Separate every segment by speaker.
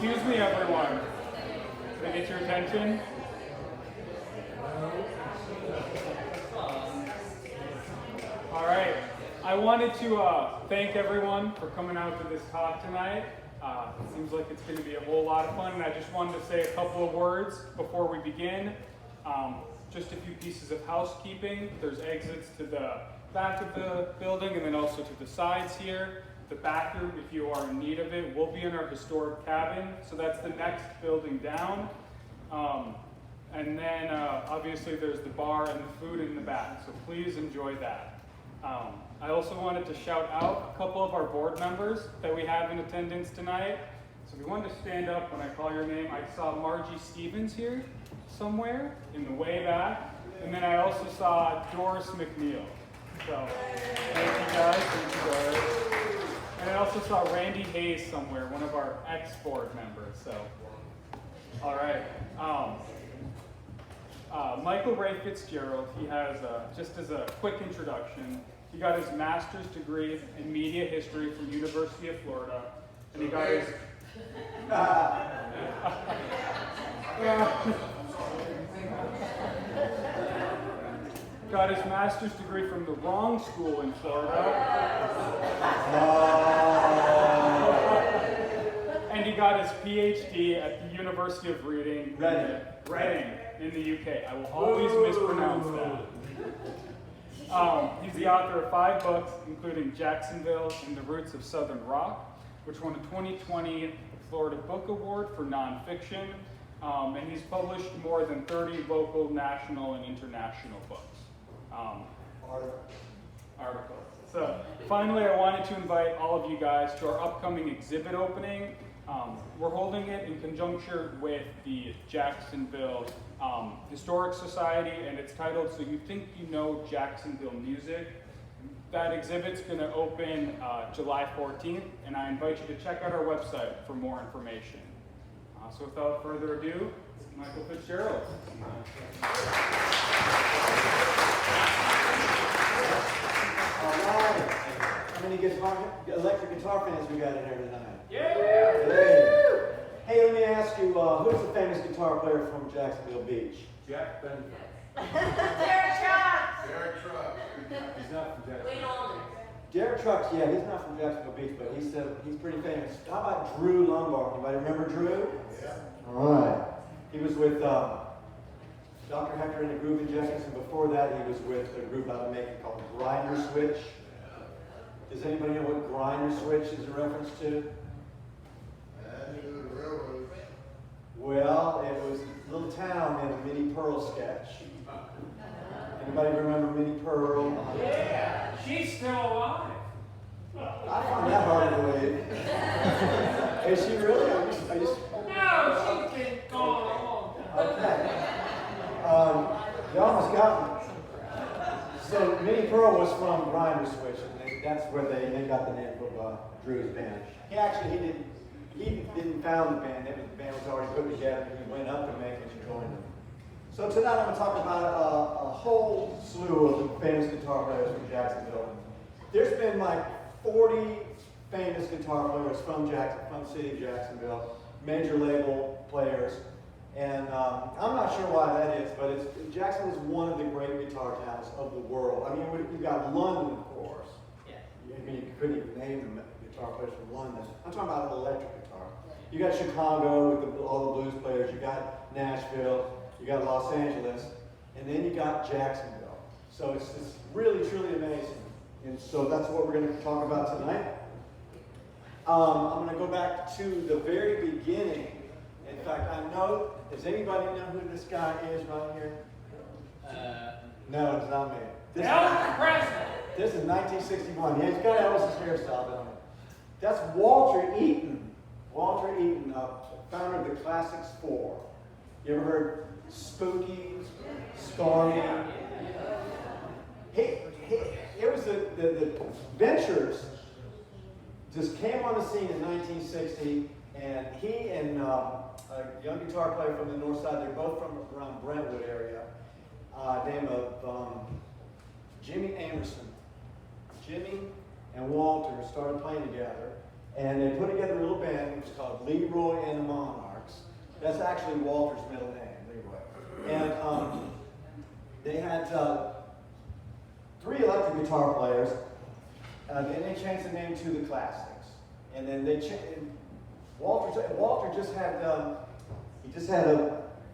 Speaker 1: Excuse me, everyone. Can I get your attention? All right. I wanted to thank everyone for coming out to this talk tonight. It seems like it's going to be a whole lot of fun, and I just wanted to say a couple of words before we begin. Just a few pieces of housekeeping. There's exits to the back of the building and then also to the sides here. The bathroom, if you are in need of it, will be in our historic cabin. So that's the next building down. And then obviously there's the bar and the food in the back. So please enjoy that. I also wanted to shout out a couple of our board members that we have in attendance tonight. So if you wanted to stand up when I call your name, I saw Margie Stevens here somewhere in the way back. And then I also saw Doris McNeil. So thank you guys. Thank you guys. And I also saw Randy Hayes somewhere, one of our ex-board members. So, all right. Michael Ray FitzGerald, he has, just as a quick introduction, he got his master's degree in media history from University of Florida, and he got his... got his master's degree from the wrong school in Florida. And he got his PhD at the University of Reading in the UK. I will always mispronounce that. He's the author of 5 books, including Jacksonville and the Roots of Southern Rock, which won a 2020 Florida Book Award for nonfiction. And he's published more than 30 local, national, and international books. Articles. So finally, I wanted to invite all of you guys to our upcoming exhibit opening. We're holding it in conjunction with the Jacksonville Historic Society, and it's titled So You Think You Know Jacksonville Music. That exhibit's going to open July 14th, and I invite you to check out our website for more information. So without further ado, Michael FitzGerald.
Speaker 2: All right. How many electric guitar fans we got in here tonight?
Speaker 1: Yeah!
Speaker 2: Hey, let me ask you, who's the famous guitar player from Jacksonville Beach?
Speaker 3: Jack Ben.
Speaker 4: Derek Trucks.
Speaker 3: Derek Trucks. He's not from Jacksonville.
Speaker 4: Duane Allman.
Speaker 2: Derek Trucks, yeah, he's not from Jacksonville Beach, but he's pretty famous. How about Drew Lombard? Anybody remember Drew?
Speaker 3: Yeah.
Speaker 2: All right. He was with Dr. Hector and the Groove in Jefferson. Before that, he was with a group out of Macon called Grinder Switch. Does anybody know what Grinder Switch is a reference to? Well, it was a little town in a Minnie Pearl sketch. Anybody remember Minnie Pearl?
Speaker 1: Yeah, she's still alive.
Speaker 2: I find that hard to believe. Is she really?
Speaker 1: No, she's been gone a long time.
Speaker 2: Okay. You almost got me. So Minnie Pearl was from Grinder Switch, and that's where they got the name from Drew's band. He didn't found the band. The band was already put together. He went up to Macon and joined them. So tonight I'm going to talk about a whole slew of famous guitar players from Jacksonville. There's been like 40 famous guitar players from the city of Jacksonville, major label players. And I'm not sure why that is, but Jacksonville is one of the great guitar towns of the world. I mean, you've got London, of course. Yeah. I mean, you couldn't even name the guitar players from London. I'm talking about an electric guitar. You got Chicago with all the blues players. You got Nashville. You got Los Angeles. And then you got Jacksonville. So it's really, truly amazing. And so that's what we're going to talk about tonight. I'm going to go back to the very beginning. In fact, does anybody know who this guy is right here? No, it's not me.
Speaker 1: Elvis Presley.
Speaker 2: This is 1961. Yeah, he's got Elvis's hairstyle, don't he? That's Walter Eaton. Walter Eaton, founder of the Classics 4. You ever heard Spooky, Starry? It was the Ventures just came on the scene in 1960, and he and a young guitar player from the north side, they're both from around Brentwood area, name of Jimmy Anderson. Jimmy and Walter started playing together, And they put together a little band, which was called Leroy and the Monarchs. That's actually Walter's middle name, Leroy. And they had 3 electric guitar players. Then they changed the name to the Classics. And then they Walter just had a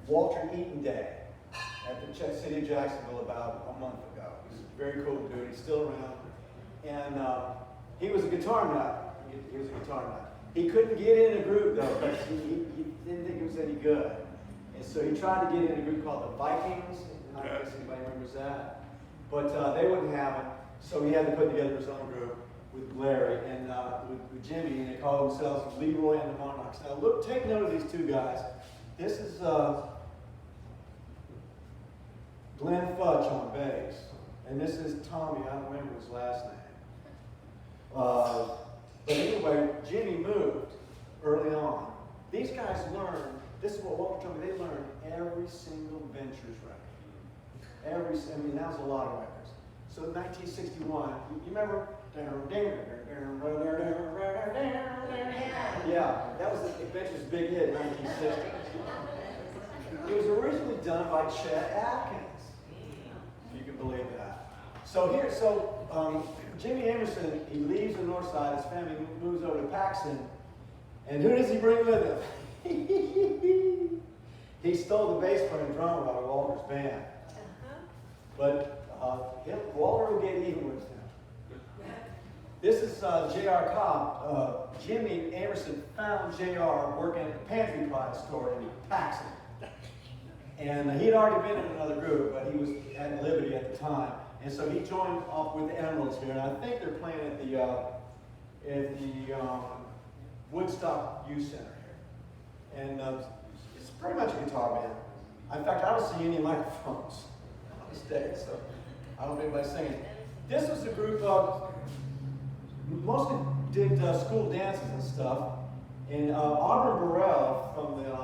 Speaker 2: Walter Eaton Day at the City of Jacksonville about a month ago. He's a very cool dude. He's still around. And he was a guitar nut. He was a guitar nut. He couldn't get in a group though because he didn't think he was any good. And so he tried to get in a group called the Vikings. I don't know if anybody remembers that. But they wouldn't have him. So he had to put together his own group with Larry and with Jimmy, and they called themselves Leroy and the Monarchs. Now look, take note of these 2 guys. This is Glenn Fudge on bass, and this is Tommy. I don't remember his last name. But anyway, Jimmy moved early on. These guys learned. This is what Walter told me. They learned every single Ventures record. I mean, that was a lot of records. So in 1961, you remember? Yeah, that was the Ventures' big hit in 1960. It was originally done by Chet Atkins, if you can believe that. So Jimmy Emerson, he leaves the North Side, his family moves over to Paxton, and who does he bring with him? He stole the bass player and drummer out of Walter's band. But Walter will get even with him. This is J.R. Cobb. Jimmy Emerson found J.R. working at the pantry product store in Paxton. And he'd already been in another group, but he was at Liberty at the time. And so he joined off with the Emeralds here. And I think they're playing at the Woodstock Youth Center here. And it's pretty much a guitar band. In fact, I don't see any microphones on the stage, so I don't know if anybody's singing. This was a group of, mostly did school dances and stuff. And Auburn Burrell, from the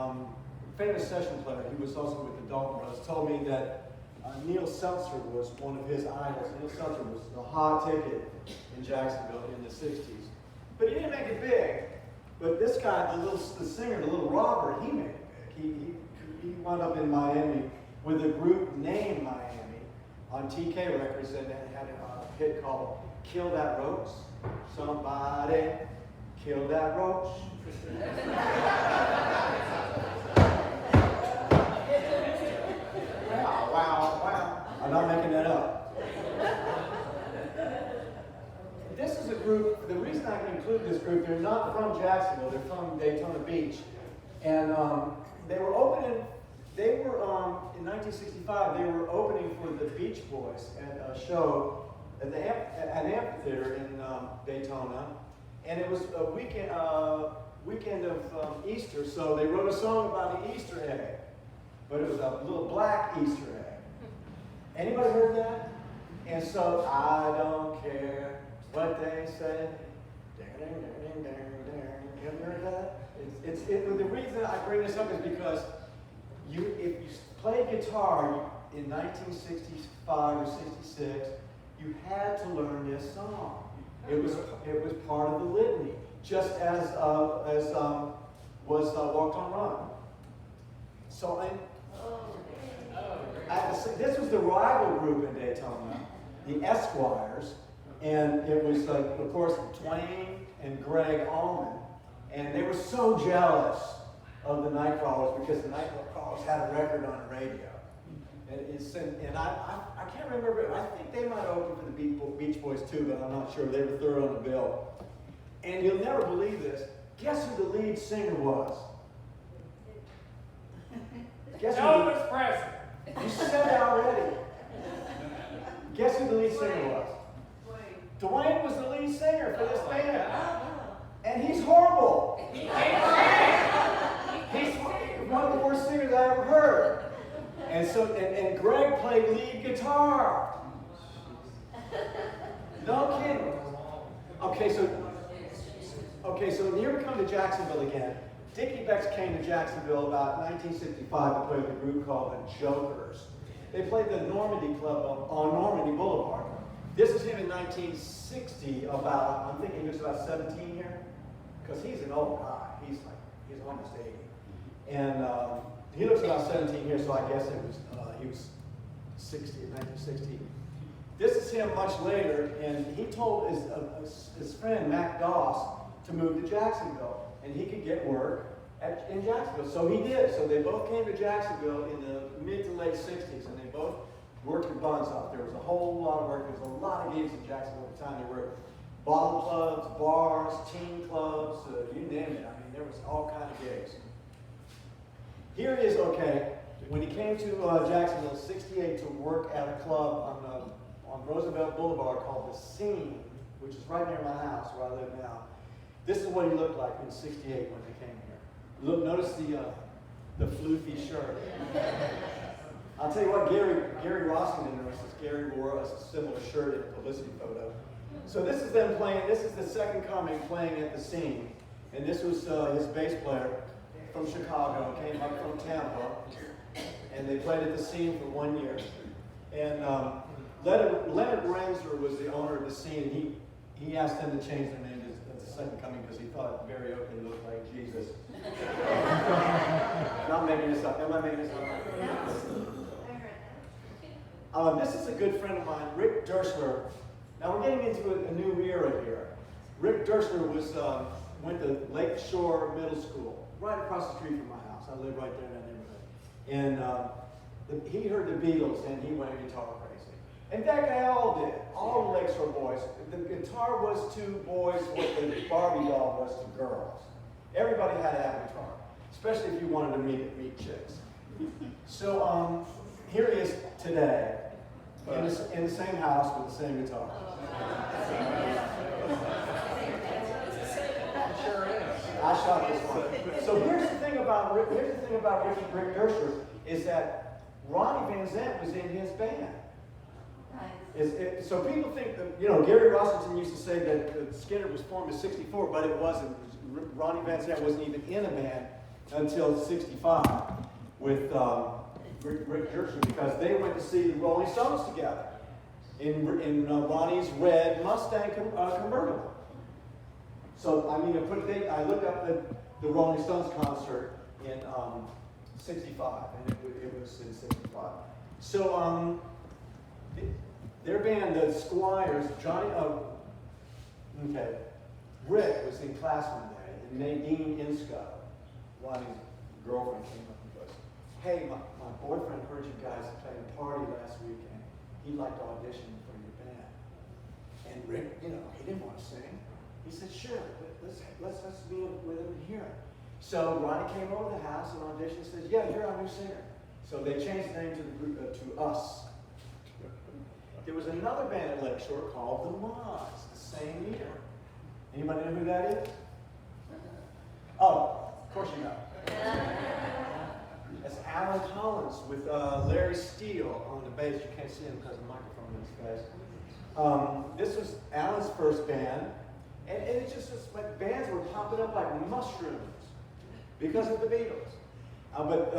Speaker 2: famous session player, he was also with the Dalton Brothers, told me that Neil Seltzer was one of his idols. Neil Seltzer was the hot ticket in Jacksonville in the 60s. But he didn't make it big. But this guy, the singer, the Little Robert, he made it big. He wound up in Miami with a group named Miami on TK Records, and they had a hit called Kill That Roach. Somebody kill that roach. Wow. I'm not making that up. This is a group, the reason I can include this group, they're not from Jacksonville, they're from Daytona Beach. And they were in 1965, they were opening for the Beach Boys at a show at an amphitheater in Daytona. And it was a weekend of Easter, so they wrote a song about the Easter egg. But it was a little black Easter egg. Anybody heard that? And so, I don't care what they say. You ever heard that? The reason I bring this up is because if you played guitar in 1965 or 66, you had to learn this song. It was part of the litany, just as was Walked on Run. So this was the rival group in Daytona, the Esquires, and it was, of course, Duane and Greg Allman, and they were so jealous of the Nightcrawlers because the Nightcrawlers had a record on the radio. And I can't remember, I think they might have opened for the Beach Boys too, but I'm not sure. They were third on the bill. And you'll never believe this. Guess who the lead singer was? Guess who
Speaker 1: Elvis Presley.
Speaker 2: You said it already. Guess who the lead singer was? Duane was the lead singer for this band. And he's horrible. He's one of the worst singers I ever heard. And Greg played lead guitar. No kidding. Okay, so here we come to Jacksonville again. Dickey Betts came to Jacksonville about 1965 to play with a group called the Jokers. They played the Normandy Club on Normandy Boulevard. This is him in 1960, I'm thinking he was about 17 here. because he's an old guy. He's almost 80. And he looks about 17 here, so I guess he was 60 in 1960. This is him much later, and he told his friend, Mac Doss, to move to Jacksonville, and he could get work in Jacksonville. So he did. So they both came to Jacksonville in the mid to late 60s, and they both worked their buns off. There was a whole lot of work. There was a lot of gigs in Jacksonville at the time. There were bottle clubs, bars, teen clubs, you name it. I mean, there was all kinds of gigs. Here he is, okay, when he came to Jacksonville in 68 to work at a club on Roosevelt Boulevard called The Scene, which is right near my house where I live now. This is what he looked like in 68 when they came here. Look, notice the floofy shirt. I'll tell you what, Gary Rossington noticed this. Gary wore a similar shirt in a publicity photo. So this is them playing, this is the Second Coming playing at The Scene. And this was his bass player from Chicago, came up from Tampa. And they played at The Scene for 1 year. And Leonard Renzer was the owner of The Scene. He asked them to change their name to The Second Coming because he thought Barry Oakley looked like Jesus. Not making this up. Am I making this up? This is a good friend of mine, Rick Dershler. Now we're getting into a new era here. Rick Dershler went to Lake Shore Middle School, right across the street from my house. I live right there in that neighborhood. And he heard the Beatles and he went guitar crazy. And that guy all did, all the Lake Shore boys. The guitar was to boys what the Barbie doll was to girls. Everybody had to have a guitar, especially if you wanted to meet chicks. So here he is today, in the same house with the same guitar.
Speaker 3: Sure is.
Speaker 2: I shot this one. So here's the thing about Rick Dershler is that Ronnie Van Zant was in his band. So people think that, Gary Rossington used to say that Skinner was formed in '64, but it wasn't. Ronnie Van Zant wasn't even in a band until '65 with Rick Dershler, because they went to see the Rolling Stones together in Ronnie's red Mustang convertible. So I looked up the Rolling Stones concert in '65, and it was in '65. So their band, the Squires, Rick was in class one day, and Nadine Insko, Ronnie's girlfriend, came up and goes, "Hey, my boyfriend heard you guys playing a party last weekend. He'd like to audition for your band." And Rick, he didn't want to sing. He said, "Sure, let's be with him here." So Ronnie came over to the house and auditioned. Says, "Yeah, you're our new singer." So they changed the name to the group to Us. There was another band at Lake Shore called the Mods the same year. Anybody know who that is? Oh, of course you know. That's Alan Collins with Larry Steele on the bass. You can't see him because of the microphone in his face. This was Alan's first band, and it just was like bands were popping up like mushrooms because of the Beatles. But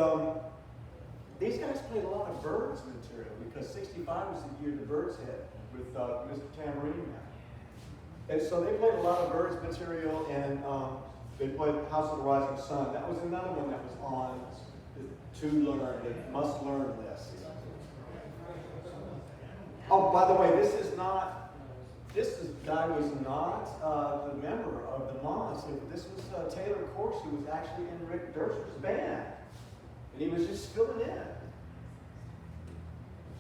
Speaker 2: these guys played a lot of Byrds material because '65 was the year the Byrds hit with Mr. Tambourine Man. And so they played a lot of Byrds material, and they played House of the Rising Sun. That was another one that was on the must-learn list. Oh, by the way, this guy was not the member of the Mods. This was Taylor Corse, who was actually in Rick Dershler's band. And he was just filling in.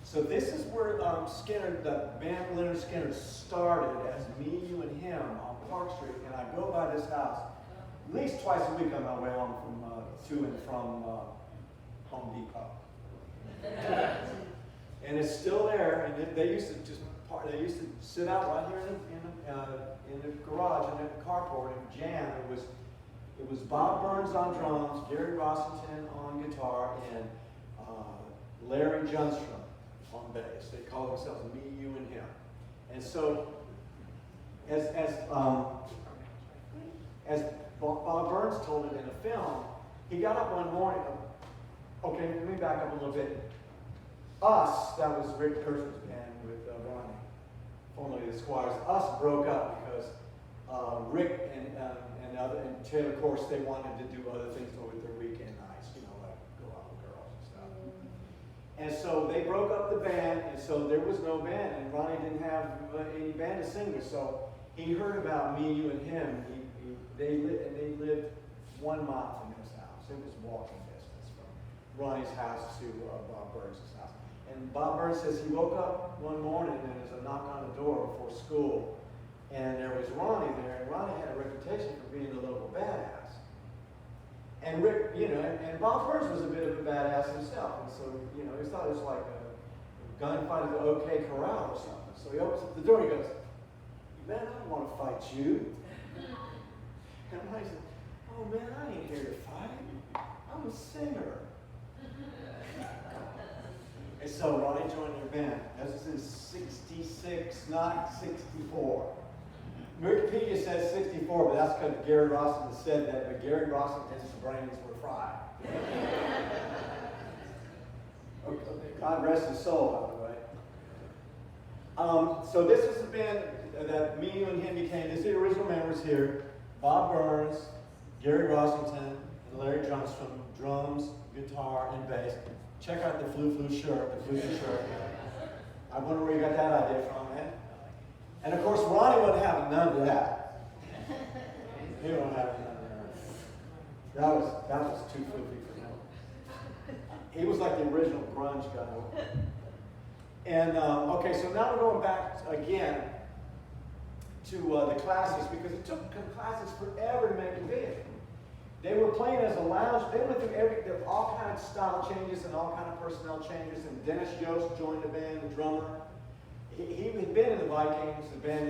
Speaker 2: So this is where the band Leonard Skinner started as Me, You, and Him on Park Street. And I go by this house at least twice a week on my way home to and from Home Depot. And it's still there. And they used to sit out right here in the garage and at the carport and jam. It was Bob Burns on drums, Gary Rossington on guitar, and Larry Junstrom on bass. They call themselves Me, You, and Him. And so, as Bob Burns told it in a film, he got up one morning. Okay, let me back up a little bit. Us, that was Rick Dershler's band with Ronnie, formerly the Squires. Us broke up because Rick and until, of course, they wanted to do other things with their weekend nights, like go out with girls and stuff. And so they broke up the band, and so there was no band, and Ronnie didn't have any band to sing with. So he heard about me, you, and him. They lived 1 mile from his house. It was walking distance from Ronnie's house to Bob Burns' house. And Bob Burns says he woke up one morning and there's a knock on the door before school, and there was Ronnie there, and Ronnie had a reputation for being a local badass. And Rick, and Bob Burns was a bit of a badass himself, and so, he thought it was like a gunfight at the OK Corral or something. So he opens up the door, he goes, "Man, I don't want to fight you." And Ronnie said, "Oh man, I ain't here to fight. I'm a singer." And so Ronnie joined their band. This was in 66, not 64. Wikipedia says 64, but that's because Gary Rossington said that, but Gary Rossington's brains were fried. God rest his soul, by the way. So this is the band that me, you, and him became. This is the original members here. Bob Burns, Gary Rossington, and Larry Johnstrom, drums, guitar, and bass. Check out the flu shirt, I wonder where you got that idea from, man. And of course, Ronnie wasn't having none of that. He wasn't having none of that. That was too floofy for him. He was like the original grunge guy. And okay, so now we're going back again to the classics, because it took the classics forever to make it big. They were playing as a lounge. They went through all kinds of style changes and all kinds of personnel changes. And Dennis Yost joined the band, the drummer. He had been in the Vikings, the band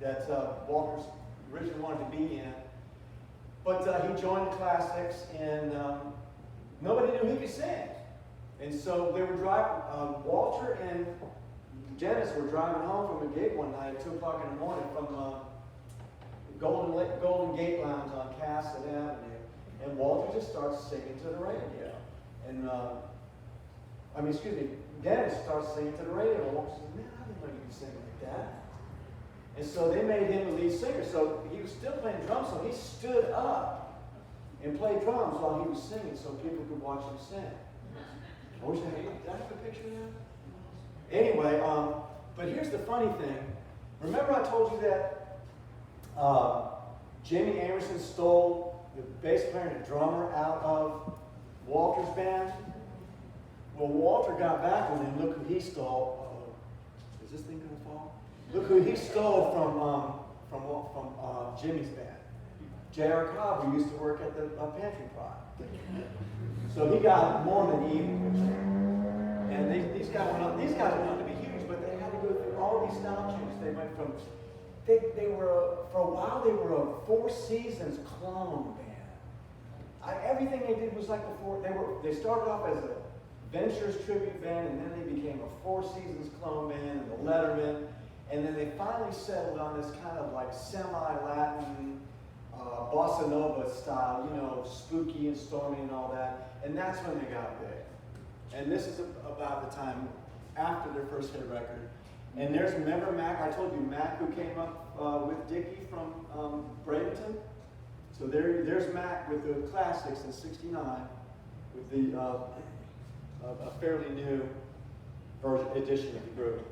Speaker 2: that Walker's originally wanted to be in. But he joined the classics, and nobody knew he could sing. And so they were driving. Walter and Dennis were driving home from a gig one night at 2 o'clock in the morning from Golden Gate Lounge on Cassett Avenue, and Walter just starts singing to the radio. And Dennis starts singing to the radio. And Walter says, "Man, I didn't know you could sing like that." And so they made him the lead singer. So he was still playing drums, so he stood up and played drums while he was singing, so people could watch him sing. I wish I had a picture now. Anyway, but here's the funny thing. Remember I told you that Jimmy Amerson stole the bass player and the drummer out of Walter's band? Well, Walter got back with him. Look who he stole. Is this thing going to fall? Look who he stole from Jimmy's band. J.R. Cobb, who used to work at the Pantry Prod. So he got more than even. And these guys went on to be huge, but they had to go through all these style changes. They went from They were, for a while, they were a Four Seasons clone band. Everything they did was like they started off as a Ventures tribute band, and then they became a Four Seasons clone band, and the Letterman, and then they finally settled on this kind of like semi-Latin, bossa nova style, spooky and stormy and all that, and that's when they got big. And this is about the time after their first hit record. And remember Mac, I told you Mac who came up with Dickey from Bradenton? So there's Mac with the classics in '69 with the a fairly new edition of the group.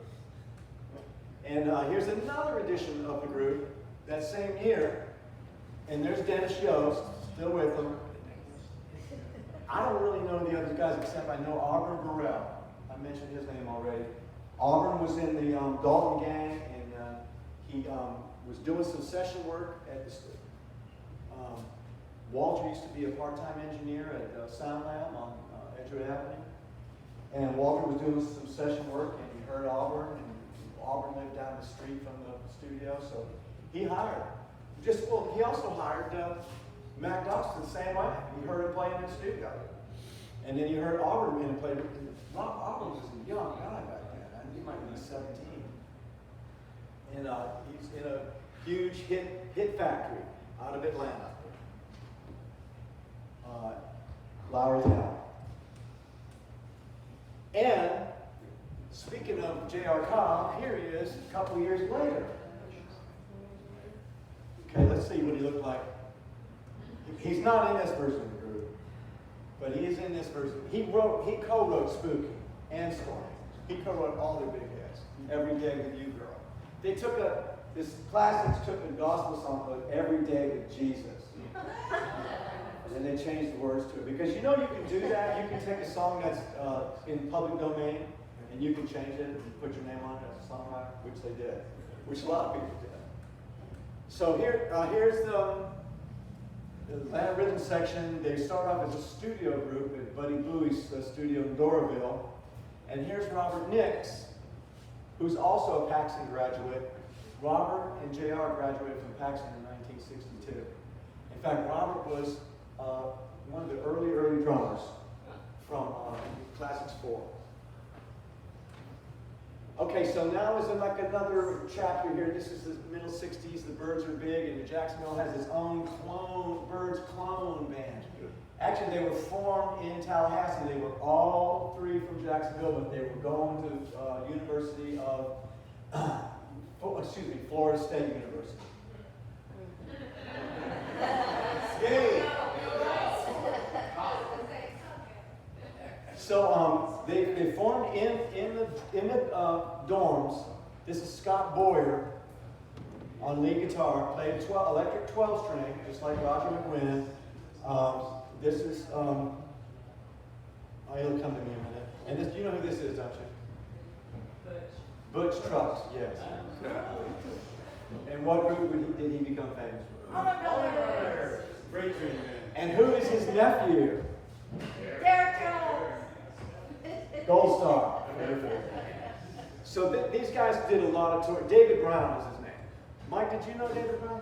Speaker 2: And here's another edition of the group that same year. And there's Dennis Yost, still with them. I don't really know the other guys except I know Auburn Burrell. I mentioned his name already. Auburn was in the Dalton gang, and he was doing some session work at the Walter used to be a part-time engineer at Sound Lab on Edgewood Avenue. And Walter was doing some session work, and he heard Auburn, and Auburn lived down the street from the studio, so he hired. He also hired Mac Dawson the same way. He heard him playing in the studio. And then he heard Auburn in and played. Auburn was a young guy back then. He might be 17. And he's in a huge hit factory out of Atlanta. Lowry Town. And speaking of J.R. Cobb, here he is a couple years later. Okay, let's see what he looked like He's not in this version of the group, but he is in this version. He co-wrote Spooky and Stormy. He co-wrote all their big hits. Every Day with You, Girl. They took this classics took a gospel song called Every Day with Jesus. And they changed the words to it. Because you know you can do that. You can take a song that's in public domain and you can change it and put your name on it as a songwriter, which they did. Which a lot of people did. So here's the Atlanta rhythm section. They start off as a studio group at Buddy Bowie's studio in Doraville. And here's Robert Nix, who's also a Paxson graduate. Robert and JR graduated from Paxson in 1962. In fact, Robert was one of the early drummers from Classics 4. Okay, so now is like another chapter here. This is the middle 60s. The Byrds are big, and Jacksonville has its own Byrds clone band. Actually, they were formed in Tallahassee. They were all three from Jacksonville, but they were going to University of, Florida State University. Yay! So they formed in the dorms. This is Scott Boyer on lead guitar, played electric 12-string, just like Roger McGuinn. This is it'll come to me in a minute. And this, you know who this is, don't you? Butch Trucks, yes. And what group did he become famous for?
Speaker 3: Great dream, man.
Speaker 2: And who is his nephew?
Speaker 4: Derek Trucks.
Speaker 2: Gold Star. So these guys did a lot of tour. David Brown is his name. Mike, did you know David Brown?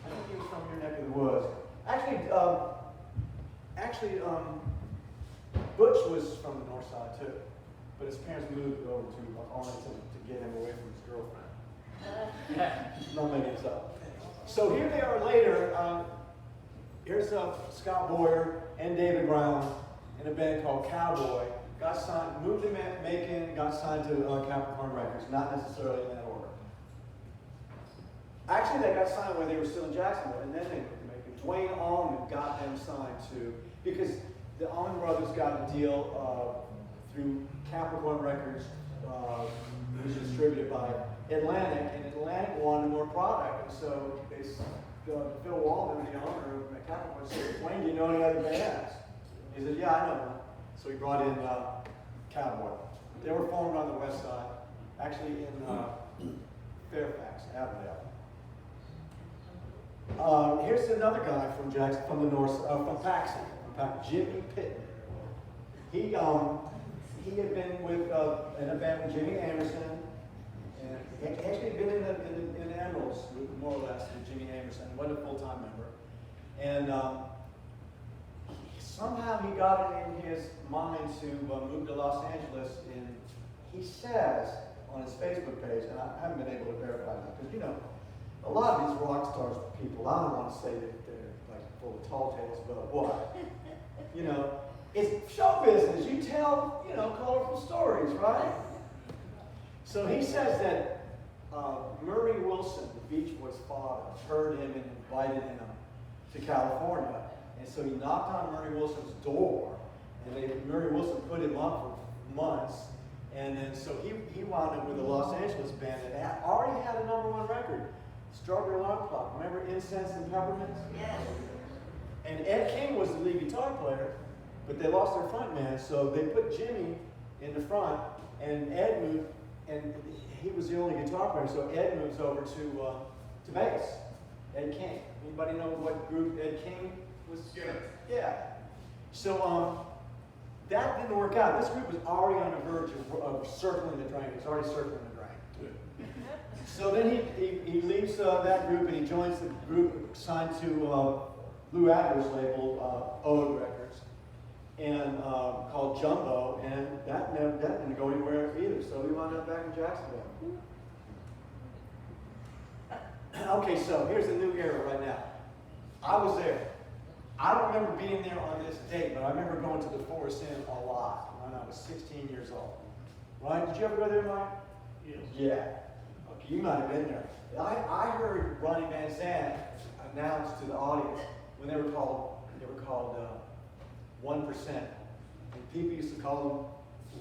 Speaker 2: I think he was from your neck of the woods. Actually, Butch was from the north side too, but his parents moved over to Arlington to get him away from his girlfriend. Not making this up. So here they are later. Here's Scott Boyer and David Brown in a band called Cowboy. Got signed, moved to Macon, got signed to Capricorn Records, not necessarily in that order. Actually, they got signed when they were still in Jacksonville, and then they moved to Macon. Duane Allman got them signed to, because the Allman Brothers got a deal through Capricorn Records, which was distributed by Atlantic, and Atlantic wanted more product, and so Phil Walden, the owner of Capricorn, said, "Duane, do you know any other bands?" He said, "Yeah, I know one." So he brought in Cowboy. They were formed on the west side, actually in Fairfax, Avondale. Here's another guy from the north, from Paxson, Jimmy Pittman. He had been with in a band with Jimmy Anderson, and he actually been in the Emeralds, more or less, with Jimmy Anderson. Wasn't a full-time member, and somehow he got it in his mind to move to Los Angeles. And he says on his Facebook page, and I haven't been able to verify that, because you know, a lot of these rock stars people, I don't want to say that they're like full of tall tales, but what? You know, it's show business. You tell, colorful stories, right? So he says that Murray Wilson, the Beach Boys' father, heard him and invited him to California. And so he knocked on Murray Wilson's door, and Murray Wilson put him up for months. And then so he wound up with a Los Angeles band that already had a #1 record, Strawberry Alarm Clock. Remember Incense and Peppermints?
Speaker 4: Yes.
Speaker 2: And Ed King was the lead guitar player, but they lost their front man, so they put Jimmy in the front, and Ed moved, and he was the only guitar player, so Ed moves over to bass. Ed King. Anybody know what group Ed King was? Yeah. So that didn't work out. This group was already on the verge of circling the drain. It's already circling the drain. So then he leaves that group and he joins the group signed to Lou Adler's label, Ode Records, and called Jumbo, and that didn't go anywhere either. So he wound up back in Jacksonville. Okay, so here's the new era right now. I was there. I don't remember being there on this date, but I remember going to the Forest Inn a lot when I was 16 years old. Ryan, did you ever go there, Mike?
Speaker 3: Yes.
Speaker 2: Yeah. Okay, you might have been there. I heard Ronnie Van Zant announce to the audience, when they were called 1%. And people used to call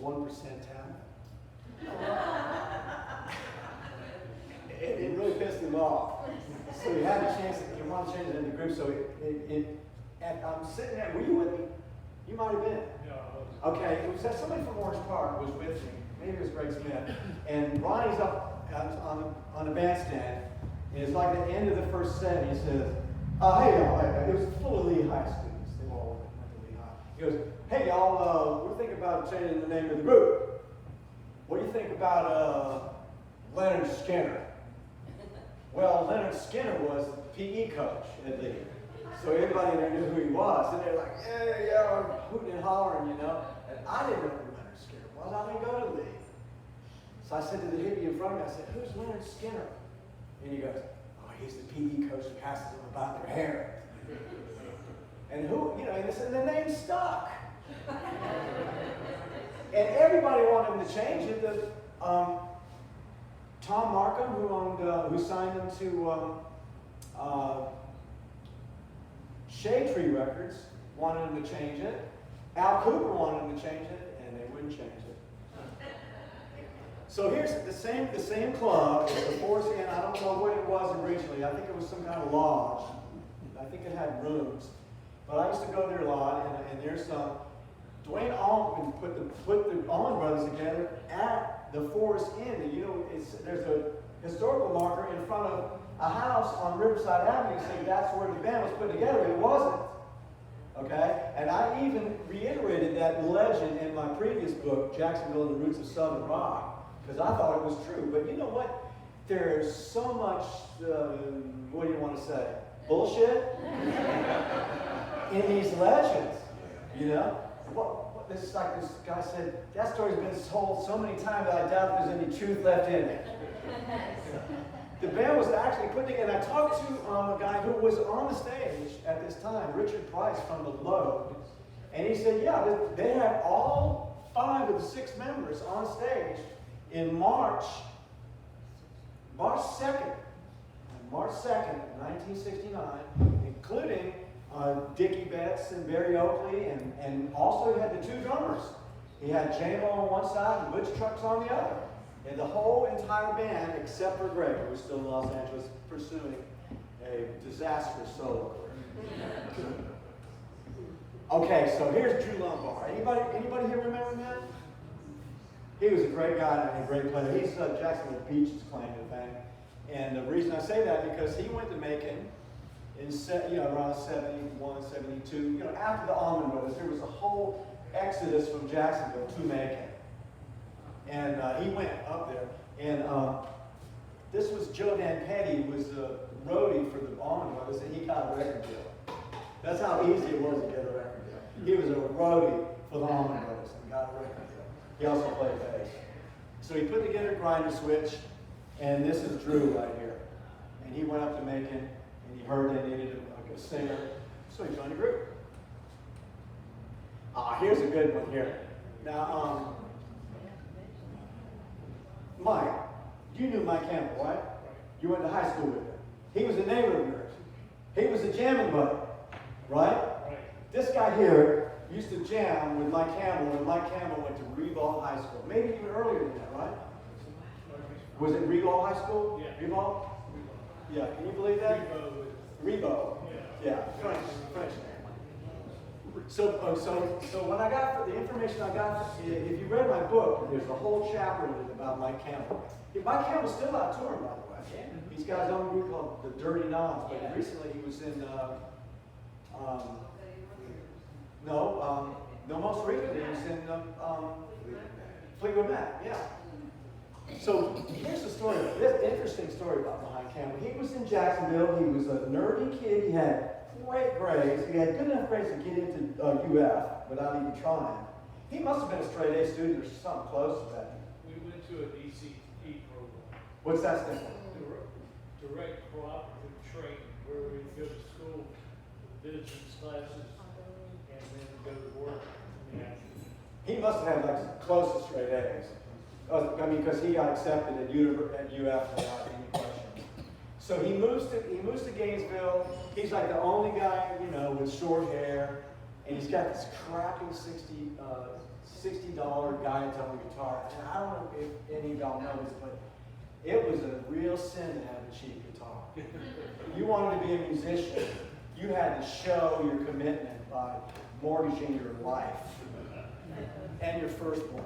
Speaker 2: them 1% talent. It really pissed him off. So he had a chance, he wanted to change it into group, so and I'm sitting there, were you with me? You might have been.
Speaker 3: No,
Speaker 2: Okay, it was that somebody from Orange Park was with me, maybe it was Greg Smith, and Ronnie's up on the bandstand, and it's like the end of the first set, and he says, hey y'all, it was full of Lehigh students, they all went to Lehigh. He goes, hey y'all, we're thinking about changing the name of the group. What do you think about Leonard Skinner? Well, Leonard Skinner was the PE coach at Lee. So everybody in there knew who he was. And they're like, yeah, hooting and hollering, you know. And I didn't know who Leonard Skinner was. I didn't go to Lee. So I said to the hippie in front of me, I said, who's Leonard Skinner? And he goes, oh, he's the PE coach who passes them about their hair. And who, you know, and the name stuck. And everybody wanted him to change it. Tom Markham, who signed them to Shade Tree Records, wanted him to change it. Al Cooper wanted him to change it, and they wouldn't change it. So here's the same club as the Forest Inn. I don't know what it was originally. I think it was some kind of lodge. I think it had rooms. But I used to go there a lot, and there's Duane Allman put the Allman Brothers together at the Forest Inn. And you know, there's a historical marker in front of a house on Riverside Avenue saying that's where the band was put together. It wasn't. Okay? And I even reiterated that legend in my previous book, Jacksonville and the Roots of Southern Rock, because I thought it was true. But you know what? There's so much, what do you want to say? Bullshit in these legends, you know? This is like this guy said, that story's been told so many times that I doubt there's any truth left in it. The band was actually put together, and I talked to a guy who was on the stage at this time, Richard Price from the Load, and he said, yeah, they had all 5 of the 6 members on stage in March 2nd, 1969, including Dickey Betts and Barry Oakley, and also he had the 2 drummers. He had J-Mo on one side and Butch Trucks on the other. And the whole entire band, except for Greg, who was still in Los Angeles pursuing a disastrous solo career. Okay, so here's Drew Lombard. Anybody here remember that? He was a great guy and a great player. He's Jacksonville Beach's claim to fame. And the reason I say that because he went to Macon in around 71, 72. After the Allman Brothers, there was a whole exodus from Jacksonville to Macon. And he went up there. And this was Joe Dan Petty, who was a roadie for the Allman Brothers, and he got a record deal. That's how easy it was to get a record deal. He was a roadie for the Allman Brothers and got a record deal. He also played bass. So he put together a grinder switch, and this is Drew right here. And he went up to Macon, and he heard they needed a singer, so he joined the group. Here's a good one here. Now, Mike, you knew Mike Campbell, right? You went to high school with him. He was a neighbor of yours. He was a jamming buddy, right? This guy here used to jam with Mike Campbell when Mike Campbell went to Reebok High School. Maybe even earlier than that, right? Was it Reebok High School?
Speaker 3: Yeah.
Speaker 2: Reebok? Yeah, can you believe that? Reebok.
Speaker 3: Yeah.
Speaker 2: French name. So when I got the information I got, if you read my book, there's a whole chapter in it about Mike Campbell. Mike Campbell's still out touring, by the way. He's got his own group called the Dirty Noms, but recently he was in, most recently he was in Fleetwood Mac, yeah. So here's the story, this interesting story about Mike Campbell. He was in Jacksonville, he was a nerdy kid, he had great grades, he had good enough grades to get into UF without even trying. He must have been a straight A student or something close to that.
Speaker 3: We went to a DCE program.
Speaker 2: What's that stand for?
Speaker 3: Direct cooperative training, where we go to school, business classes, and then go to work.
Speaker 2: He must have had like close to straight A's. Because he got accepted at UF without any question. So he moves to Gainesville. He's like the only guy, you know, with short hair, and he's got this crappy $60 Guyatone guitar. And I don't know if any of y'all know this, but it was a real sin to have a cheap guitar. If you wanted to be a musician, you had to show your commitment by mortgaging your life and your firstborn.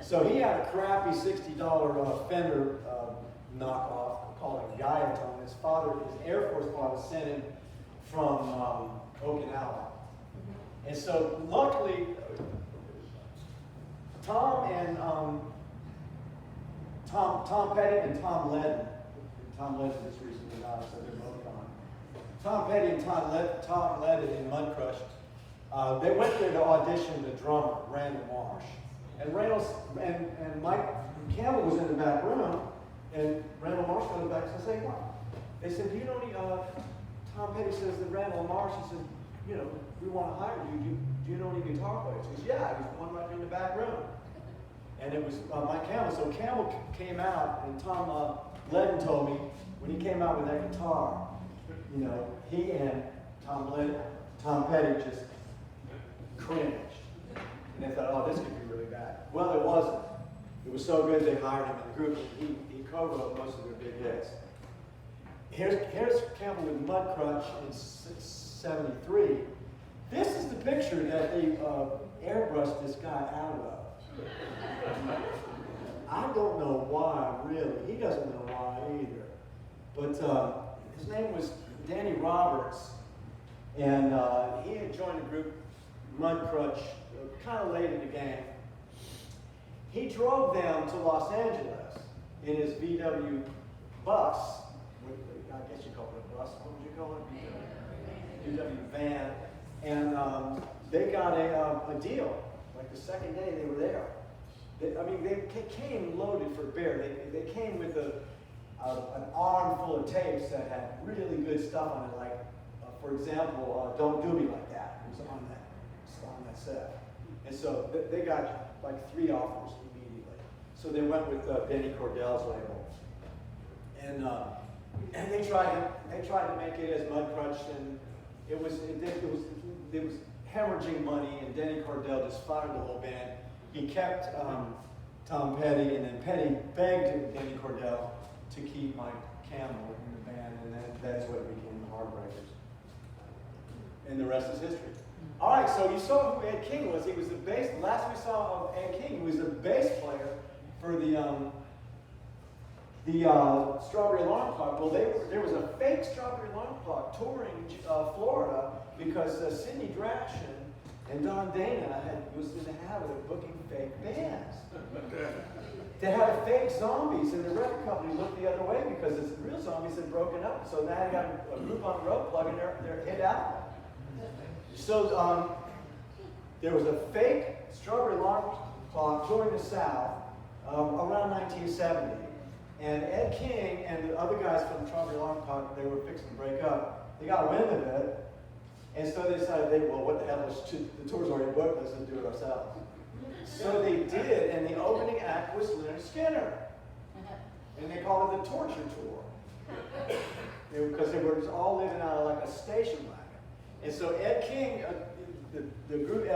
Speaker 2: So he had a crappy $60 Fender knockoff called a Guyatone. His Air Force father sent him from Okinawa. And so luckily, Tom Petty and Tom Ledden just recently died, so they're both gone. Tom Petty and Tom Ledden in Mudcrush, they went there to audition the drummer, Randall Marsh. And Mike Campbell was in the back room, and Randall Marsh goes back and says, "Hey, what?" They said, "Do you know any?" Tom Petty says that Randall Marsh, he said, "You know, we want to hire you. Do you know any guitar players?" He goes, "Yeah, there's one right in the back room." And it was Mike Campbell. So Campbell came out, and Tom Ledden told me when he came out with that guitar, you know, he and Tom Petty just cringed. And they thought, "Oh, this could be really bad." Well, it wasn't. It was so good they hired him in the group, and he co-wrote most of their big hits. Here's Campbell with Mudcrutch in '73. This is the picture that they airbrushed this guy out of. I don't know why, really. He doesn't know why either. But his name was Danny Roberts, and he had joined the group Mudcrutch kind of late in the game. He drove them to Los Angeles in his VW bus. I guess you call it a bus. What would you call it? VW van. And they got a deal. Like the second day they were there. They came loaded for bear. They came with an arm full of tapes that had really good stuff on it. Like, for example, "Don't Do Me Like That" was on that set. And so they got like 3 offers immediately. So they went with Benny Cordell's label. And they tried to make it as Mudcrutch, and it was hemorrhaging money, and Denny Cordell just fired the whole band. He kept Tom Petty, and then Petty begged Denny Cordell to keep Mike Campbell in the band, and that's what became the Heartbreakers. And the rest is history. All right, so you saw who Ed King was. He was the bass. Last we saw of Ed King, he was the bass player for the Strawberry Alarm Clock. Well, there was a fake Strawberry Alarm Clock touring Florida because Sidney Draction and Don Dana was in the habit of booking fake bands. They had fake zombies, and the record company looked the other way because the real zombies had broken up. So now they got a group on the road plugging their hit album. So there was a fake Strawberry Alarm Clock touring the South around 1970. And Ed King and the other guys from the Strawberry Alarm Clock, they were fixing to break up. They got wind of it, and so they decided, well, what the hell, the tour's already booked, let's just do it ourselves. So they did, and the opening act was Leonard Skinner. And they called it the Torture Tour. Because they were all living out of like a station wagon. And so Ed King, the group,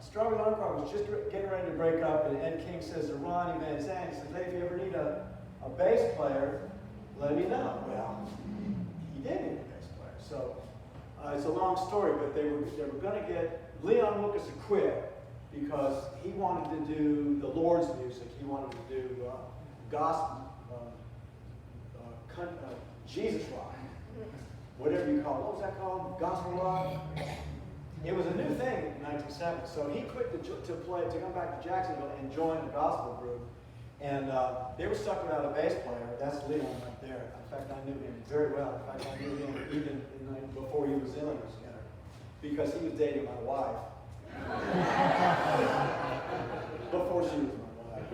Speaker 2: Strawberry Alarm Clock was just getting ready to break up, and Ed King says to Ronnie Van Zant, he says, "Hey, if you ever need a bass player, let me know." Well, he did need a bass player. So it's a long story, but they were going to get Leon Lucas to quit because he wanted to do the Lord's music. He wanted to do gospel, Jesus rock, whatever you call it. What was that called? Gospel rock? It was a new thing in 1970. So he quit to come back to Jacksonville and join the gospel group. And they were stuck without a bass player. That's Leon right there. In fact, I knew him very well. In fact, I knew him even before he was in Leonard Skinner, because he was dating my wife. Before she was my wife.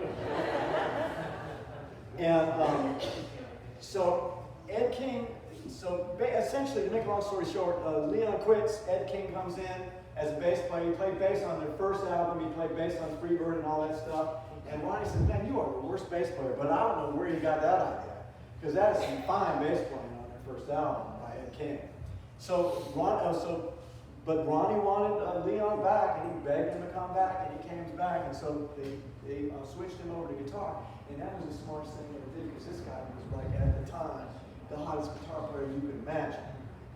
Speaker 2: And so Ed King, essentially, to make a long story short, Leon quits, Ed King comes in as a bass player. He played bass on their first album, he played bass on Freebird and all that stuff. And Ronnie says, "Man, you are the worst bass player," but I don't know where he got that idea, because that is some fine bass playing on their first album by Ed King. But Ronnie wanted Leon back, and he begged him to come back, and he came back, and so they switched him over to guitar. And that was the smartest thing they ever did, because this guy was, like, at the time, the hottest guitar player you could imagine.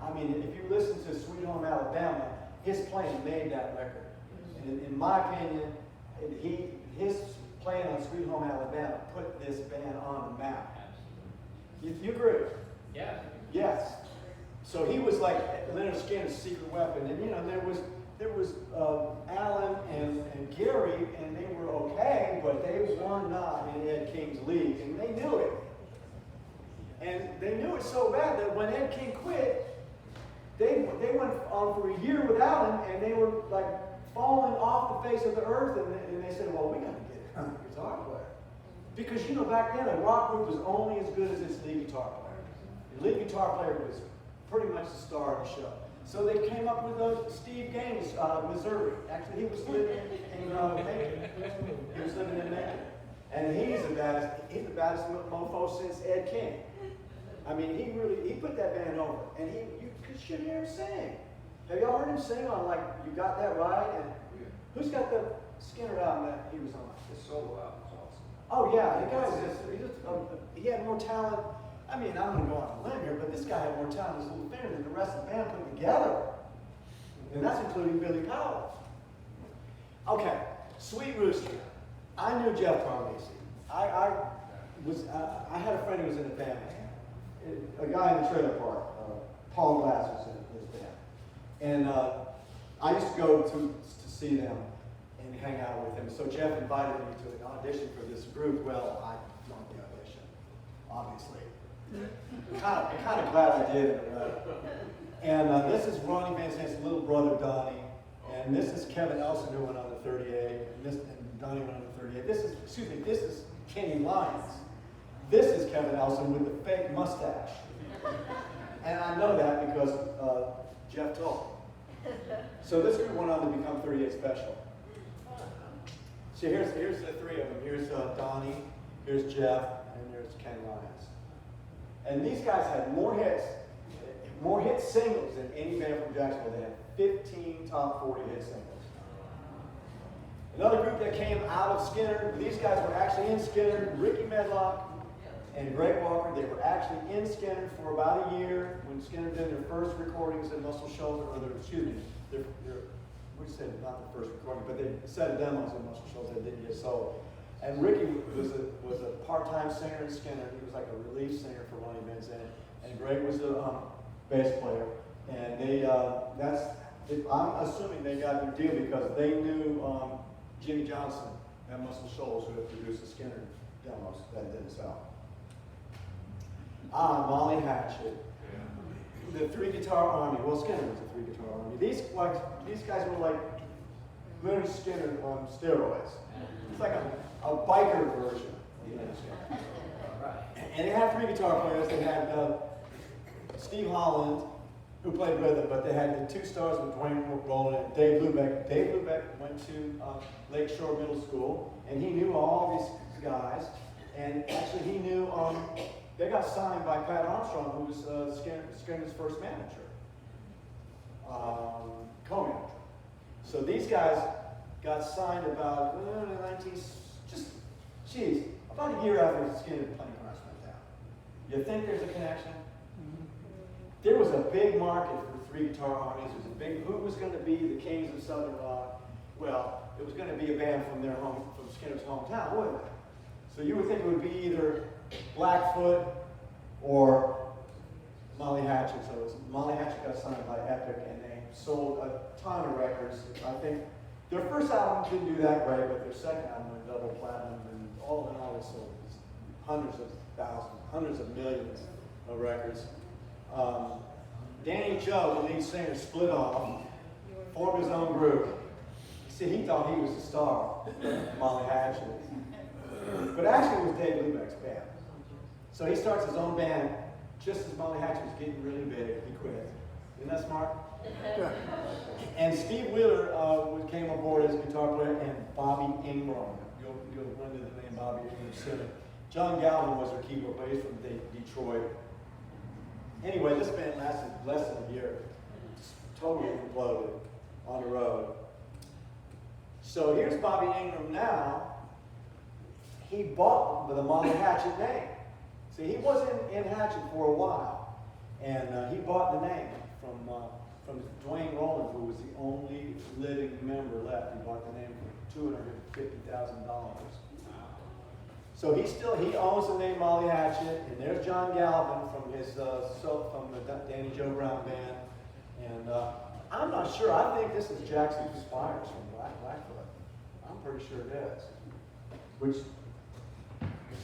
Speaker 2: I mean, if you listen to Sweet Home Alabama, his playing made that record. And in my opinion, his playing on Sweet Home Alabama put this band on the map. You agree?
Speaker 3: Yeah.
Speaker 2: Yes. So he was like Leonard Skinner's secret weapon, and there was Alan and Gary, and they were okay, but they were not in Ed King's league, and they knew it. And they knew it so bad that when Ed King quit, they went on for a year without him, and they were like falling off the face of the earth, and they said, well, we got to get a guitar player. Because, back then, a rock group was only as good as its lead guitar player. The lead guitar player was pretty much the star of the show. So they came up with Steve Gaines, Missouri. Actually, he was living in Macon. He was living in Macon. And he's the baddest mofo since Ed King. I mean, he put that band over. And you should hear him sing. Have y'all heard him sing on, like, You Got That Right? And who's got the Skinner album that he was on?
Speaker 5: His solo album's awesome.
Speaker 2: Oh, yeah, the guy was he had more talent. I mean, I'm going to go on a limb here, but this guy had more talent in his little finger than the rest of the band put together. And that's including Billy Powell. Okay, Sweet Rooster. I knew Jeff Carlisi. I had a friend who was in the band. A guy in the trailer park, Paul Glass was in his band. And I used to go to see them and hang out with him. So Jeff invited me to an audition for this group. Well, I won the audition, obviously. kind of glad I did it. And this is Ronnie Van Zant's little brother, Donnie. And this is Kevin Elson, who went on the 38. And Donnie went on the 38. This is Kenny Lyons. This is Kevin Elson with the fake mustache. And I know that because Jeff told me. So this group went on to become 38 Special. So here's the three of them. Here's Donnie, here's Jeff, and here's Ken Lyons. And these guys had more hit singles than any band from Jacksonville. They had 15 top 40 hit singles. Another group that came out of Skinner, these guys were actually in Skinner, Ricky Medlock and Greg Walker. They were actually in Skinner for about a year when Skinner did their first recordings at Muscle Shoals, we said not the first recording, but they set demos at Muscle Shoals that didn't get sold. And Ricky was a part-time singer in Skinner. He was like a relief singer for Ronnie Van Zant. And Greg was the bass player. And I'm assuming they got their deal because they knew Jimmy Johnson at Muscle Shoals, who had produced the Skinner demos that didn't sell. Molly Hatchet. The three-guitar army. Well, Skinner was a three-guitar army. These guys were like Leonard Skinner on steroids. It's like a biker version of Leonard Skinner. And they had three guitar players. They had Steve Holland, who played with them, but they had the two stars with Duane Allman and Dave Hlubek. Dave Hlubek went to Lakeshore Middle School, and he knew all these guys. And actually, he knew they got signed by Pat Armstrong, who was Skinner's first manager, co-manager. So these guys got signed about about a year after Skinner playing cards went down. You think there's a connection? There was a big market for three guitar armies. It was a big. Who was going to be the kings of Southern rock? Well, it was going to be a band from Skinner's hometown, wasn't it? So you would think it would be either Blackfoot or Molly Hatchet. So Molly Hatchet got signed by Epic, and they sold a ton of records. I think their first album didn't do that great, but their second album went double platinum, and all in all, they sold hundreds of thousands, hundreds of millions of records. Danny Joe, the lead singer, split off, formed his own group. See, he thought he was the star, Molly Hatchet. But actually, it was Dave Hlubek's band. So he starts his own band just as Molly Hatchet was getting really big. He quit. Isn't that smart? Yeah. And Steve Wheeler came aboard as guitar player, and Bobby Ingram. You'll run into the name Bobby Ingram soon. John Galvin was their keyboard player. He's from Detroit. Anyway, this band lasted less than a year. Just totally imploded on the road. So here's Bobby Ingram now. He bought the Molly Hatchet name. See, he wasn't in Hatchet for a while, and he bought the name from Duane Allman, who was the only living member left. He bought the name for $250,000. So he owns the name Molly Hatchet, and there's John Galvin from from the Danny Joe Brown band, and I'm not sure. I think this is Jackson Spires from Blackfoot. I'm pretty sure it is, which is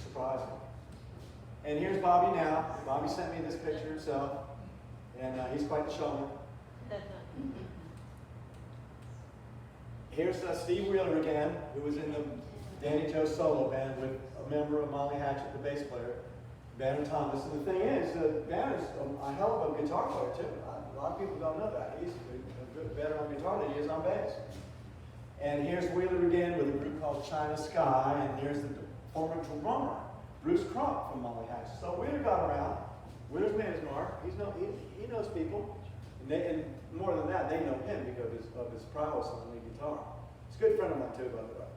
Speaker 2: surprising. And here's Bobby now. Bobby sent me this picture himself, and he's quite the showman. Here's Steve Wheeler again, who was in the Danny Joe solo band with a member of Molly Hatchet, the bass player, Banner Thomas. And the thing is, Banner's a hell of a guitar player too. A lot of people don't know that. He's better on guitar than he is on bass. And here's Wheeler again with a group called China Sky, and here's the former drummer, Bruce Crump from Molly Hatchet. So Wheeler got around. Wheeler's made his mark. He knows people. And more than that, they know him because of his prowess on the guitar. He's a good friend of mine too, by the way.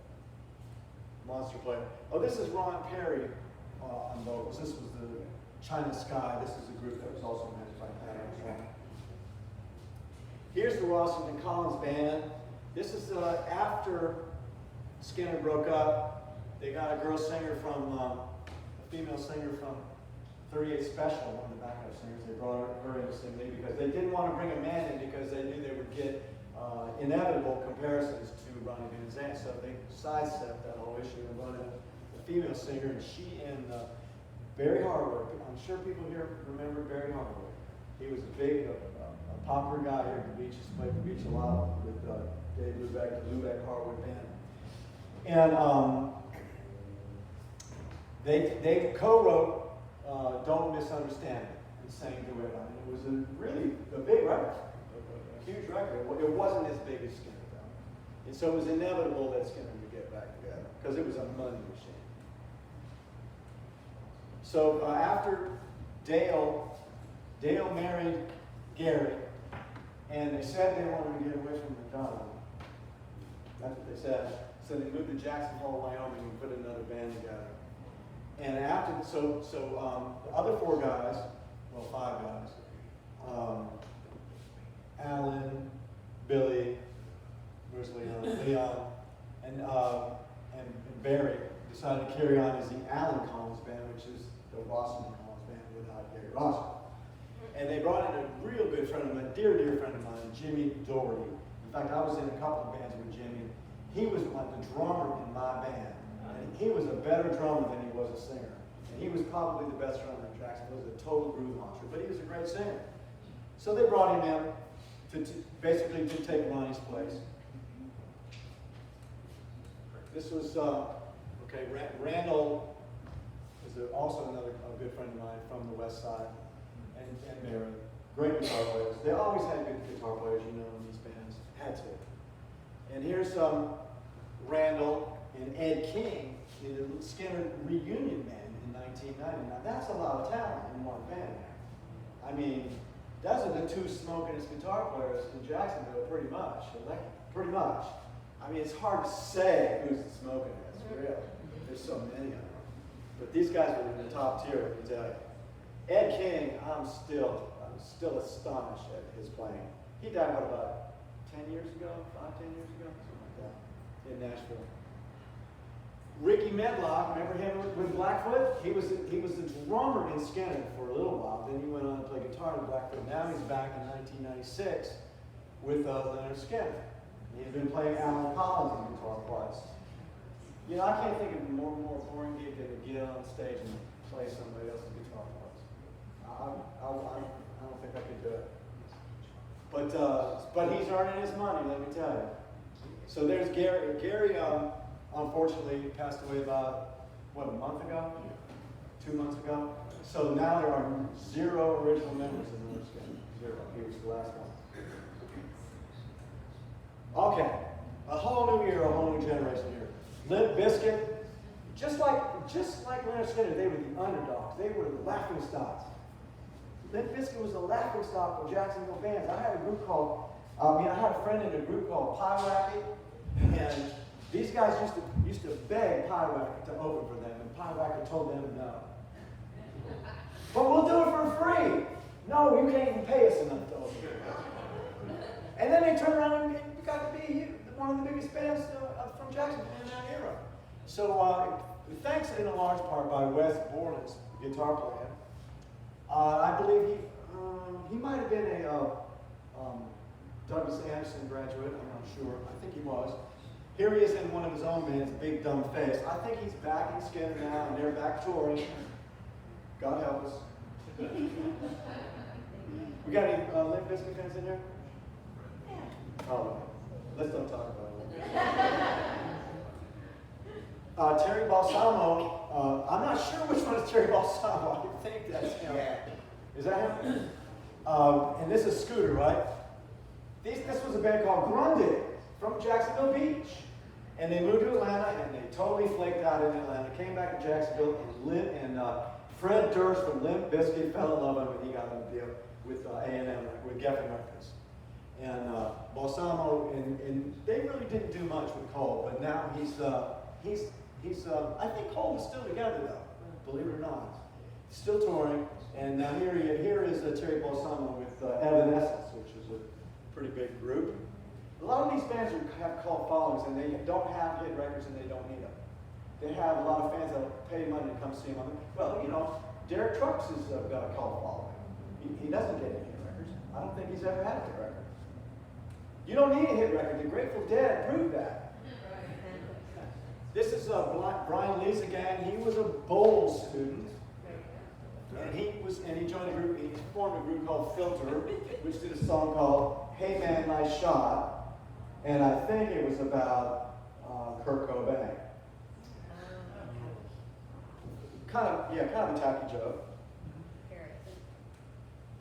Speaker 2: Monster player. Oh, this is Ron Perry on vocals. This was the China Sky. This is a group that was also managed by Pat Armstrong. Here's the Washington Collins Band. This is after Skinner broke up. They got a girl singer a female singer from 38 Special, one of the backup singers. They brought her in to sing lead because they didn't want to bring a man in because they knew they would get inevitable comparisons to Ronnie Van Zant. So they sidestepped that whole issue and brought in a female singer, and she and Barry Harwood. I'm sure people here remember Barry Harwood. He was a big, popular guy here at the beach. He's played the beach a lot with Dave Hlubek, the Hlubek Harwood band. And they co-wrote Don't Misunderstand It and sang to it. I mean, it was a big record, a huge record. It wasn't as big as Skinner, though. And so it was inevitable that Skinner would get back together because it was a money machine. So after Dale married Gary, and they said they wanted to get away from McDonald. That's what they said. So they moved to Jacksonville, Wyoming, and put another band together. And after, the other four guys, well, five guys, Alan, Billy, where's Leon, and Barry decided to carry on as the Allen Collins Band, which is the Washington Collins Band without Gary Roscoe. And they brought in a real good friend of mine, dear friend of mine, Jimmy Doherty. In fact, I was in a couple of bands with Jimmy. He was like the drummer in my band. And he was a better drummer than he was a singer. And he was probably the best drummer in Jacksonville. He was a total groove monster, but he was a great singer. So they brought him in to basically take Ronnie's place. This was, Randall is also another good friend of mine from the West Side. And Mary, great guitar players. They always had good guitar players, in these bands. Had to. And here's Randall and Ed King in the Skinner reunion band in 1990. Now that's a lot of talent in one band. I mean, those are the two smokingest guitar players in Jacksonville, pretty much. Pretty much. I mean, it's hard to say who's the smokingest, really. There's so many of them. But these guys were in the top tier, let me tell you. Ed King, I'm still astonished at his playing. He died, about 10 years ago? 10 years ago? Something like that, in Nashville. Ricky Medlock, remember him with Blackfoot? He was the drummer in Skinner for a little while. Then he went on to play guitar with Blackfoot. Now he's back in 1996 with Leonard Skinner. He's been playing Alan Collins in guitar twice. I can't think of a more boring gig than to get on stage and play somebody else's guitar parts. I don't think I could do it. But he's earning his money, let me tell you. So there's Gary. Gary, unfortunately, passed away about, a month ago? 2 months ago? So now there are 0 original members in the Skinner. 0. He was the last one. Okay. A whole new year, a whole new generation here. Limp Bizkit, just like Leonard Skinner, they were the underdogs. They were the laughing stocks. Limp Bizkit was a laughingstock of Jacksonville bands. I had a group called, I had a friend in a group called Pie Wacket, and these guys used to beg Pie Wacket to open for them, and Pie Wacket told them no. But we'll do it for free. No, you can't even pay us enough to open. And then they turned around and got to be one of the biggest bands from Jacksonville in that era. So thanks in a large part by Wes Borland's guitar player. I believe he might have been a Douglas Anderson graduate, I'm not sure. I think he was. Here he is in one of his own bands, Big Dumb Face. I think he's back in Skinner now, and they're back touring. God help us. We got any Limp Bizkit fans in there? Oh, let's don't talk about it. Terry Balsamo, I'm not sure which one is Terry Balsamo. I think that's him. Is that him? And this is Scooter, right? This was a band called Grundig from Jacksonville Beach. And they moved to Atlanta, and they totally flaked out in Atlanta. Came back to Jacksonville, and Fred Durst from Limp Bizkit fell in love with him when he got on the deal with A&M, with Geffen Records. And Balsamo, and they really didn't do much with Cole, but now he's I think Cole is still together though, believe it or not. Still touring, and now here is Terry Balsamo with Evanescence, which is a pretty big group. A lot of these bands have cult followings, and they don't have hit records, and they don't need them. They have a lot of fans that will pay money to come see them. Well, you know, Derek Trucks has got a cult following. He doesn't get any hit records. I don't think he's ever had a hit record. You don't need a hit record. The Grateful Dead proved that. This is Brian Lee's again. He was a Bowles student, and he joined a group. He formed a group called Filter, which did a song called "Hey Man, Nice Shot," and I think it was about Kurt Cobain. Kind of a tacky joke.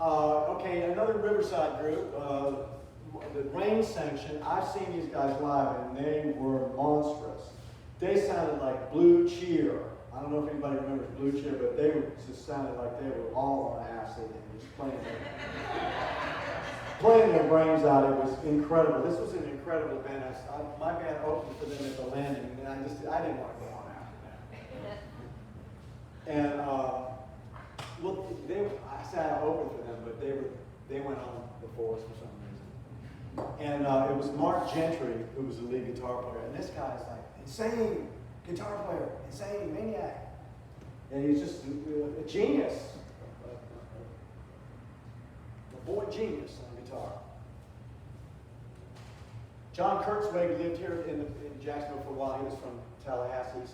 Speaker 2: Okay, another Riverside group, the Rain Sanction. I've seen these guys live, and they were monstrous. They sounded like Blue Cheer. I don't know if anybody remembers Blue Cheer, but they just sounded like they were all on acid and just playing their brains out. It was incredible. This was an incredible band. My band opened for them at the Landing, and I didn't want to go on after that. And I said I opened for them, but they went on before us for some reason. And it was Mark Gentry who was the lead guitar player, and this guy's like insane guitar player, insane maniac, and he's just a genius, a boy genius on guitar. John Kurtzweg lived here in Jacksonville for a while. He was from Tallahassee.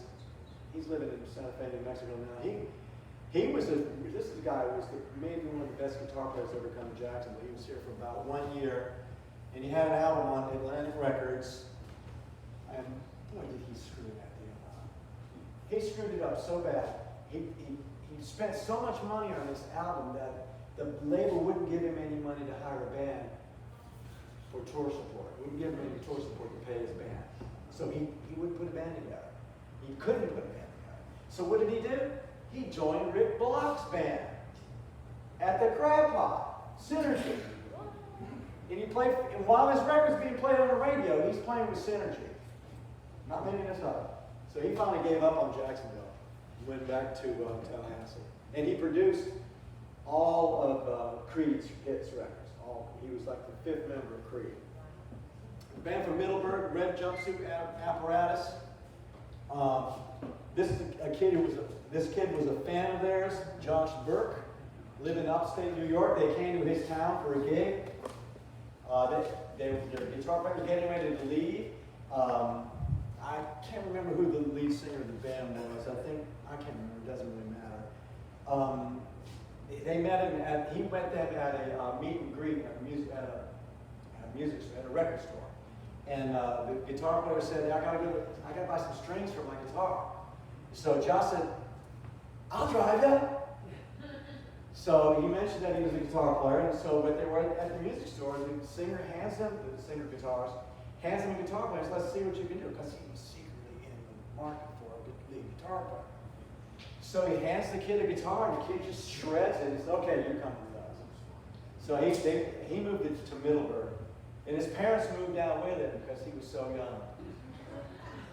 Speaker 2: He's living in Santa Fe, New Mexico now. This is a guy who was maybe one of the best guitar players ever come to Jacksonville. He was here for about 1 year, and he had an album on Atlantic Records, and boy, did he screw that deal up. He screwed it up so bad. He spent so much money on this album that the label wouldn't give him any money to hire a band for tour support. Wouldn't give him any tour support to pay his band. So he wouldn't put a band together. He couldn't put a band together. So what did he do? He joined Rick Block's band at the Crab Pot, Synergy. And while his record's being played on the radio, he's playing with Synergy. Not making this up. So he finally gave up on Jacksonville and went back to Tallahassee. And he produced all of Creed's hits records. He was like the 5th member of Creed. The band from Middleburg, Red Jumpsuit Apparatus. This kid was a fan of theirs, Josh Burke, lived in upstate New York. They came to his town for a gig. Their guitar player was getting ready to leave. I can't remember who the lead singer of the band was. I can't remember. It doesn't really matter. They met him he met them at a meet and greet at a record store. And the guitar player said, I gotta buy some strings for my guitar. So Josh said, I'll drive you. So he mentioned that he was a guitar player, and so when they were at the music store, the singer hands him a guitar player, so let's see what you can do, because he was secretly in the market for a lead guitar player. So he hands the kid a guitar, and the kid just shreds it. He says, okay, you're coming with us. So he moved it to Middleburg. And his parents moved down with him because he was so young.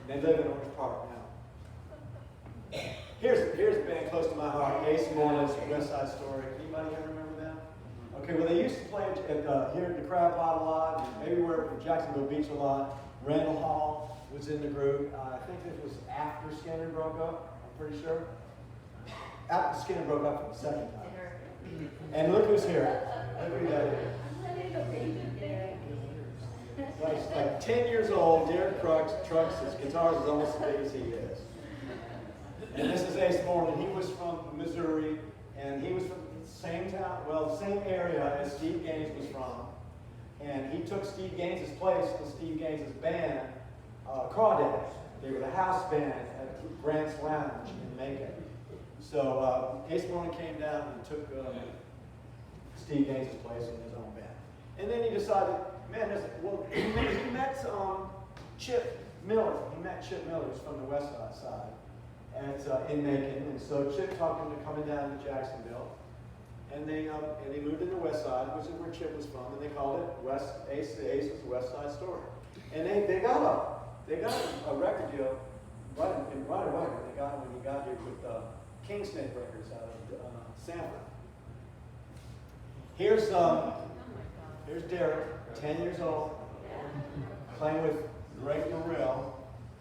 Speaker 2: They live in Orange Park now. Here's a band close to my heart, Ace Morland's West Side Story. Anybody here remember them? Okay, well they used to play here at the Crab Pot a lot, and everywhere from Jacksonville Beach a lot. Randall Hall was in the group. I think this was after Skinner broke up, I'm pretty sure. After Skinner broke up for the second time. And look who's here. Look who that is. Like 10 years old, Derek Trucks, his guitar is almost as big as he is. And this is Ace Morland. He was from Missouri, and he was from the same town, well, the same area as Steve Gaines was from. And he took Steve Gaines's place in Steve Gaines's band, Crawdads. They were the house band at Grant's Lounge in Macon. So Ace Morland came down and took Steve Gaines's place in his own band. And then he decided, man, he met Chip Miller. He met Chip Miller, who's from the West Side, in Macon. And so Chip talked him to coming down to Jacksonville. And they moved into West Side, which is where Chip was from, and they called it Ace was the West Side Story. And they got a record deal right away when he got here with King Snake Records out of Sanford. Here's Derek, 10 years old, playing with Greg Morrell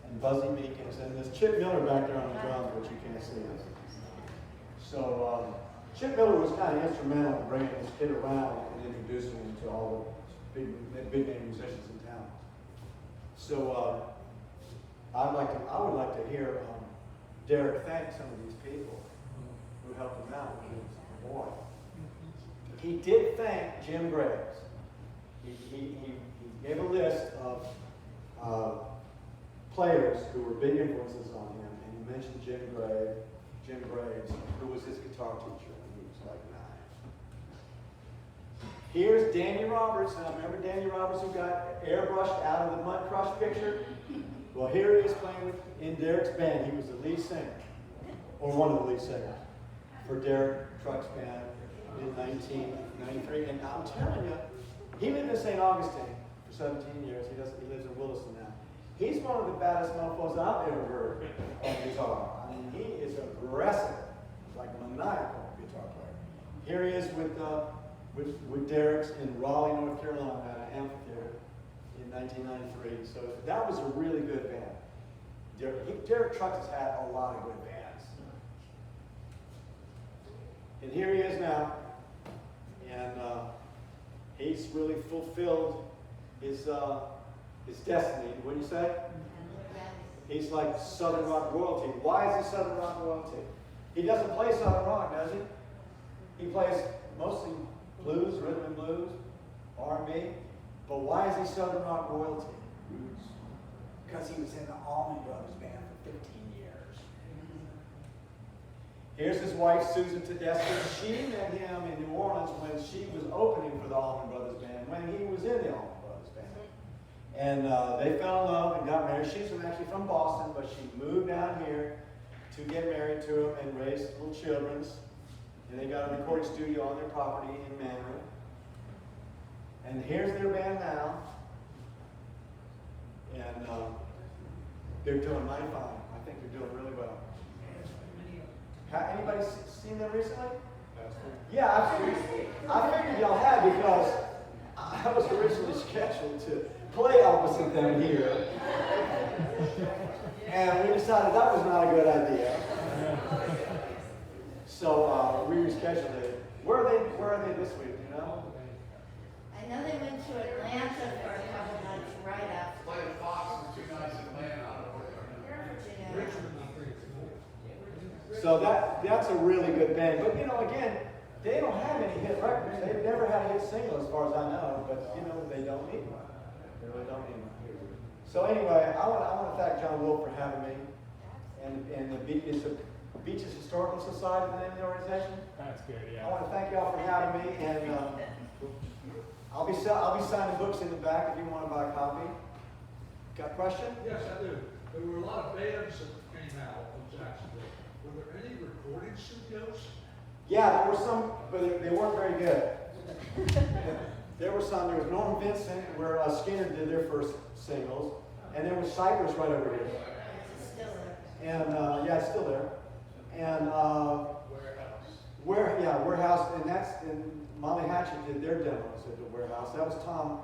Speaker 2: and Buzzy Meekins, and there's Chip Miller back there on the drums, which you can't see. So Chip Miller was kind of instrumental in bringing this kid around and introducing him to all the big name musicians in town. So I would like to hear Derek thank some of these people who helped him out when he was a boy. He did thank Jim Graves. He gave a list of players who were big influences on him, and he mentioned Jim Graves, who was his guitar teacher when he was like 9. Here's Danny Roberts. Now remember Danny Roberts who got airbrushed out of the Mud Crush picture? Well, here he is playing in Derek's band. He was the lead singer, or one of the lead singers, for Derek Trucks band in 1993. And I'm telling you, he lived in St. Augustine for 17 years. He lives in Williston now. He's one of the baddest mofos I've ever heard on guitar. I mean, he is aggressive, like a maniacal guitar player. Here he is with Derek's in Raleigh, North Carolina, at an amphitheater in 1993. So that was a really good band. Derek Trucks has had a lot of good bands. And here he is now, and he's really fulfilled his destiny. What do you say? He's like Southern rock royalty. Why is he Southern rock royalty? He doesn't play Southern rock, does he? He plays mostly blues, rhythm and blues, R&B. But why is he Southern rock royalty? Because he was in the Allman Brothers band for 15 years. Here's his wife, Susan Tedeschi. She met him in New Orleans when she was opening for the Allman Brothers band, when he was in the Allman Brothers band. And they fell in love and got married. She's actually from Boston, but she moved down here to get married to him and raise little children. And they got a recording studio on their property in Mandarin. And here's their band now. And they're doing mighty fine. I think they're doing really well. Anybody seen them recently? Yeah, I figured y'all had, because I was originally scheduled to play opposite them here. And we decided that was not a good idea. So we rescheduled it. Where are they this week, you know?
Speaker 4: I know they went to Atlanta for a couple months right after.
Speaker 5: Played Fox and 2 nights in Atlanta.
Speaker 2: So that's a really good band. But you know, again, they don't have any hit records. They've never had a hit single as far as I know, but you know, they don't need one. They really don't need one. So anyway, I want to thank John Wolf for having me. And it's the Beaches Historical Society, the name of the organization.
Speaker 1: That's good, yeah.
Speaker 2: I want to thank y'all for having me, and I'll be signing books in the back if you want to buy a copy. Got a question?
Speaker 5: Yes, I do. There were a lot of bands that came out of Jacksonville. Were there any recording studios?
Speaker 2: Yeah, there were some, but they weren't very good. There was some. There was Norman Vincent, where Skinner did their first singles, and there was Cypress right over here.
Speaker 4: It's still there.
Speaker 2: And yeah, it's still there. And
Speaker 3: Warehouse.
Speaker 2: Warehouse, and Molly Hatchet did their demos at the Warehouse. That was Tom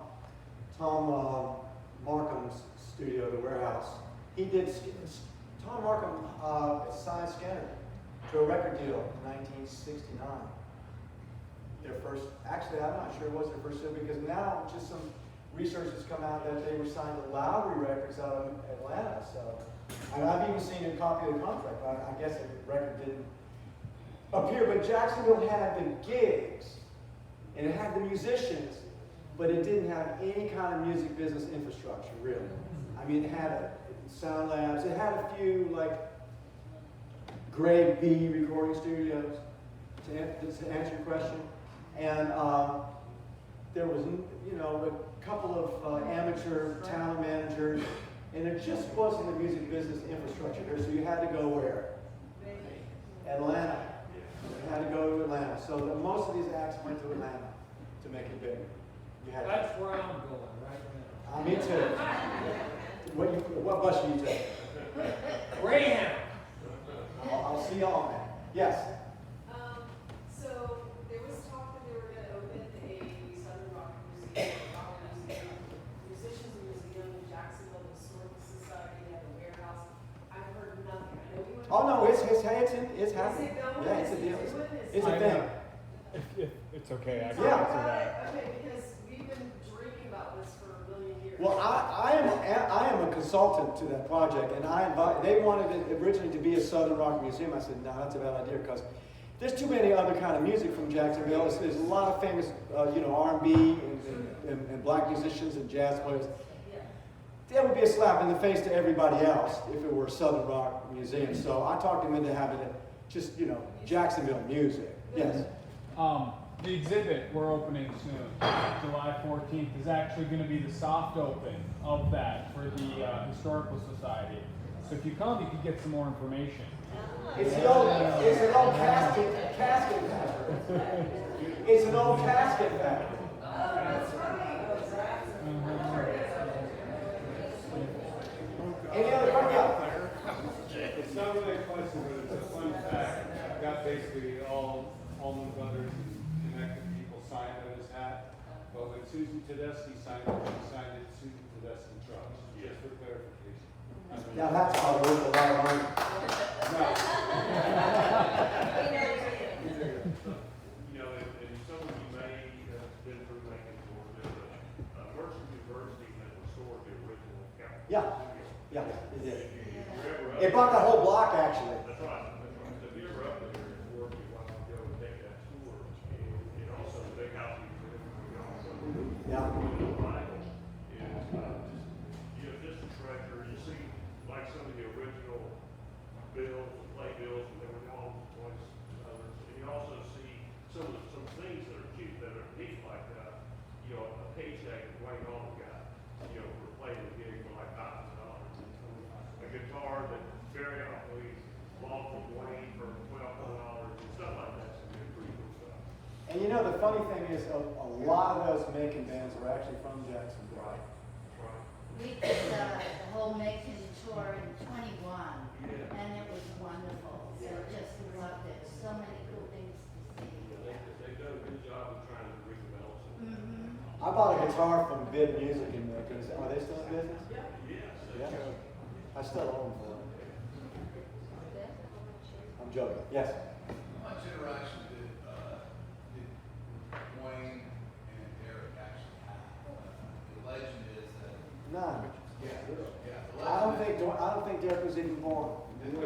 Speaker 2: Markham's studio, the Warehouse. He did. Tom Markham signed Skinner to a record deal in 1969. Their first, actually, I'm not sure it was their first deal because now just some research has come out that they were signed to Lowry Records out of Atlanta. So, and I've even seen a copy of the contract. I guess the record didn't appear, but Jacksonville had the gigs and it had the musicians, but it didn't have any kind of music business infrastructure, really. I mean, it had sound labs. It had a few like grade B recording studios. To answer your question. And there was, you know, a couple of amateur talent managers, and there just wasn't a music business infrastructure there, so you had to go where? Atlanta. You had to go to Atlanta. So most of these acts went to Atlanta to make it big. You had
Speaker 3: That's where I'm going right now.
Speaker 2: me too. What bus do you take?
Speaker 3: Greyhound.
Speaker 2: I'll see y'all, man. Yes.
Speaker 6: So there was talk that they were going to open a Southern Rock Museum, Musicians Museum in Jacksonville, the Historical Society, they have a warehouse. I've heard nothing. I know we went.
Speaker 2: Oh no, it's happening.
Speaker 6: Is it going?
Speaker 2: Yeah, it's a
Speaker 6: Is it
Speaker 2: deal.
Speaker 6: doing?
Speaker 2: It's a thing.
Speaker 1: If it's okay, I can
Speaker 2: Yeah.
Speaker 1: answer that.
Speaker 6: Okay, because we've been dreaming about this for a million years.
Speaker 2: Well, I am a consultant to that project, and they wanted it originally to be a Southern Rock Museum. I said, no, that's a bad idea because there's too many other kind of music from Jacksonville. There's a lot of famous, R&B and black musicians and jazz players.
Speaker 6: Yeah.
Speaker 2: That would be a slap in the face to everybody else if it were a Southern Rock Museum. So I talked them into having it just, Jacksonville music. Yes.
Speaker 1: The exhibit we're opening soon, July 14th, is actually going to be the soft open of that for the Historical Society. So if you come, you can get some more information.
Speaker 2: It's an old casket factory. It's an old casket factory. Any other questions?
Speaker 7: It's not really a question, but it's a fun fact. I've got basically all Allman Brothers and connected people signed on his hat. But when Susan Tedeschi signed it, she signed it Susan Tedeschi Trucks, just for clarification.
Speaker 2: Now that's how it works a lot of money.
Speaker 8: And some of you may have been through Lincoln, Georgia, but Mercer University had restored the original Campbell.
Speaker 2: Yeah, it did.
Speaker 8: If you're ever up
Speaker 2: It brought that whole block actually.
Speaker 8: That's right. So if you're ever up there, it's worth it while you go and take that tour. And also the big house museum, we also
Speaker 2: Yeah.
Speaker 8: Bible is just a treasure. You see like some of the original bills, play bills, and they were all twice others. And you also see some things that are cute, that are neat, like a paycheck that Duane Allman got, for playing the gig for like $1,000. A guitar that Barry Hopley bought from Duane for $1,200 and stuff like that. So it's pretty cool stuff.
Speaker 2: And the funny thing is a lot of those Macon bands were actually from Jacksonville.
Speaker 8: Right. That's right.
Speaker 4: We did the whole Macon tour in 21,
Speaker 8: Yeah.
Speaker 4: and it was wonderful. So just loved it. So many cool things to see.
Speaker 8: They've done a good job of trying to redevelop some.
Speaker 2: I bought a guitar from Bid Music in Macon. Are they still in business?
Speaker 8: Yes.
Speaker 2: Yeah. I still own them for them. I'm joking. Yes.
Speaker 5: How much interaction did Duane and Derek actually have? The legend is that.
Speaker 2: None.
Speaker 5: The
Speaker 2: I don't
Speaker 5: legend
Speaker 2: think Derek was even born.
Speaker 5: is his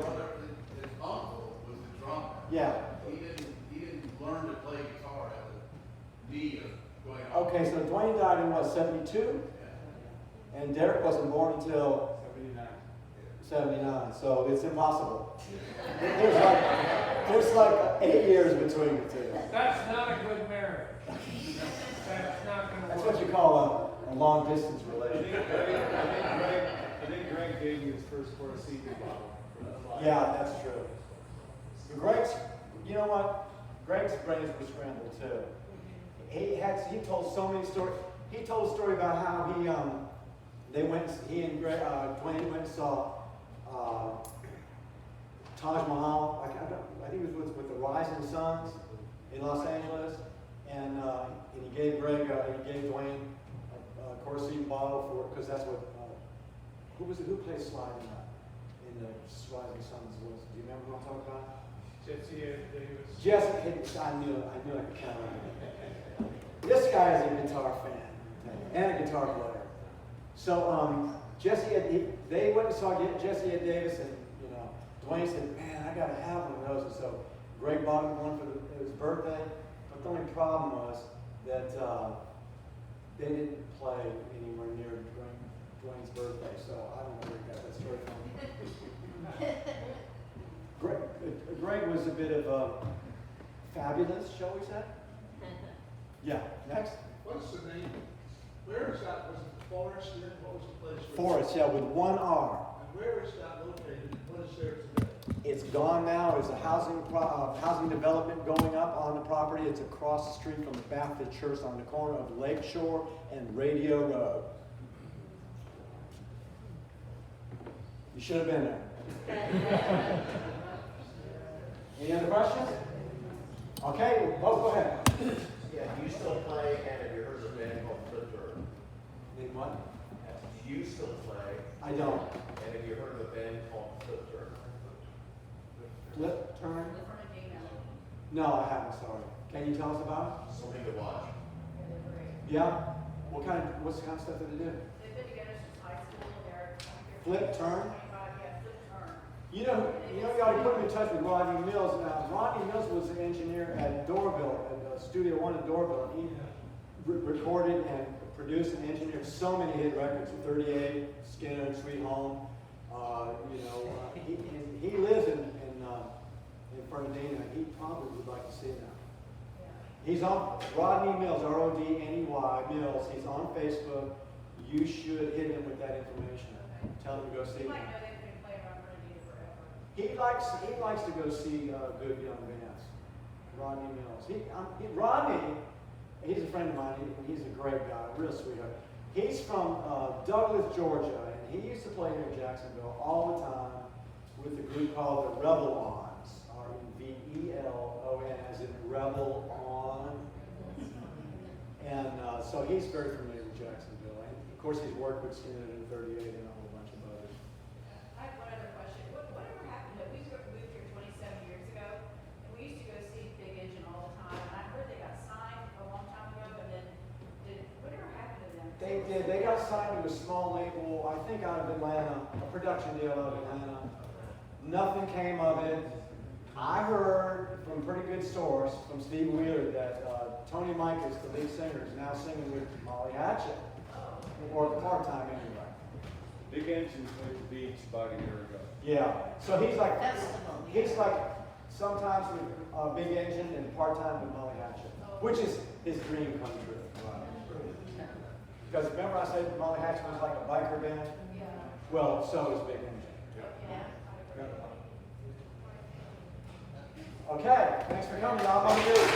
Speaker 5: uncle was the drummer.
Speaker 2: Yeah.
Speaker 5: He didn't learn to play guitar at the knee of Duane Allman.
Speaker 2: Okay, so Duane died in what, 72? And Derek wasn't born until 79, so it's impossible. There's like 8 years between the two.
Speaker 3: That's not a good marriage. That's not going to
Speaker 2: That's
Speaker 3: work.
Speaker 2: what you call a long distance
Speaker 7: I
Speaker 2: relationship.
Speaker 7: think Greg gave me his first CD bottle.
Speaker 2: Yeah, that's true. But Greg's, you know what? Greg's brains were scrambled too. he told so many stories. He told a story about how he and Duane went and saw Taj Mahal. I think it was with the Rising Suns in Los Angeles, and he gave Duane a Carlisi bottle for, because that's what who plays slide in the Rising Suns was. Do you remember who I'm talking about?
Speaker 3: Jesse Davis.
Speaker 2: Jesse, I knew I could count on him. This guy is a guitar fan and a guitar player. So they went and saw Jesse Ed Davis, and Duane said, "Man, I got to have one of those." And so Greg bought him one for his birthday. But the only problem was that they didn't play anywhere near Duane's birthday. So I don't know where he got that story from. Greg was a bit of a fabulous, shall we say? Yeah. Next.
Speaker 5: What's the name? Where is that? Was it Forest? What was the place?
Speaker 2: Forest, yeah, with one R.
Speaker 5: And where is that located? What is there today?
Speaker 2: It's gone now. There's a housing development going up on the property. It's across the street from the Baptist Church on the corner of Lakeshore and Radio Road. You should have been there. Any other questions? Okay, go ahead.
Speaker 9: Yeah, do you still play, and have you heard of a band called Flip Turn?
Speaker 2: Name what?
Speaker 9: Do you still play,
Speaker 2: I don't.
Speaker 9: and have you heard of a band called Flip Turn?
Speaker 2: Flip, turn? No, I haven't, sorry. Can you tell us about
Speaker 9: Something to watch.
Speaker 2: it? Yeah? What's the kind of stuff that they do?
Speaker 6: They've been together since high school, they're.
Speaker 2: Flip, turn?
Speaker 6: Yeah, Flip Turn.
Speaker 2: You ought to put him in touch with Rodney Mills. Rodney Mills was an engineer at Doorville, at Studio One at Doorville. He recorded and produced and engineered so many hit records, 38, Skinner, Sweet Home. He lives in Fernandina. He probably would like to see him now. He's on Rodney Mills, Rodney Mills. He's on Facebook. You should hit him with that information. Tell him to go see him.
Speaker 6: You might know they've been playing around Fernandina forever.
Speaker 2: He likes to go see good young bands. Rodney Mills. Rodney, he's a friend of mine. He's a great guy, a real sweetheart. He's from Douglas, Georgia, and he used to play here in Jacksonville all the time with a group called the Revelons, Revelon, as in Rebel On. And so he's very familiar with Jacksonville. And of course, he's worked with Skinner in 38 and a whole bunch of others.
Speaker 6: I have one other question. Whatever happened, we moved here 27 years ago, and we used to go see Big Engine all the time, and I heard they got signed a long time ago, but then whatever happened to them?
Speaker 2: They did. They got signed to a small label, I think out of Atlanta, a production deal out of Atlanta. Nothing came of it. I heard from pretty good source, from Steve Wheeler, that Tony Micas, the lead singer, is now singing with Molly Hatchet, or part-time anyway.
Speaker 7: Big Engine played the Beach about a year ago.
Speaker 2: Yeah, so he's like
Speaker 4: Festival.
Speaker 2: sometimes with Big Engine and part-time with Molly Hatchet, which is his dream come true. Because remember I said Molly Hatchet was like a biker band?
Speaker 6: Yeah.
Speaker 2: Well, so is Big Engine.
Speaker 6: Yeah.
Speaker 2: Okay, thanks for coming, y'all.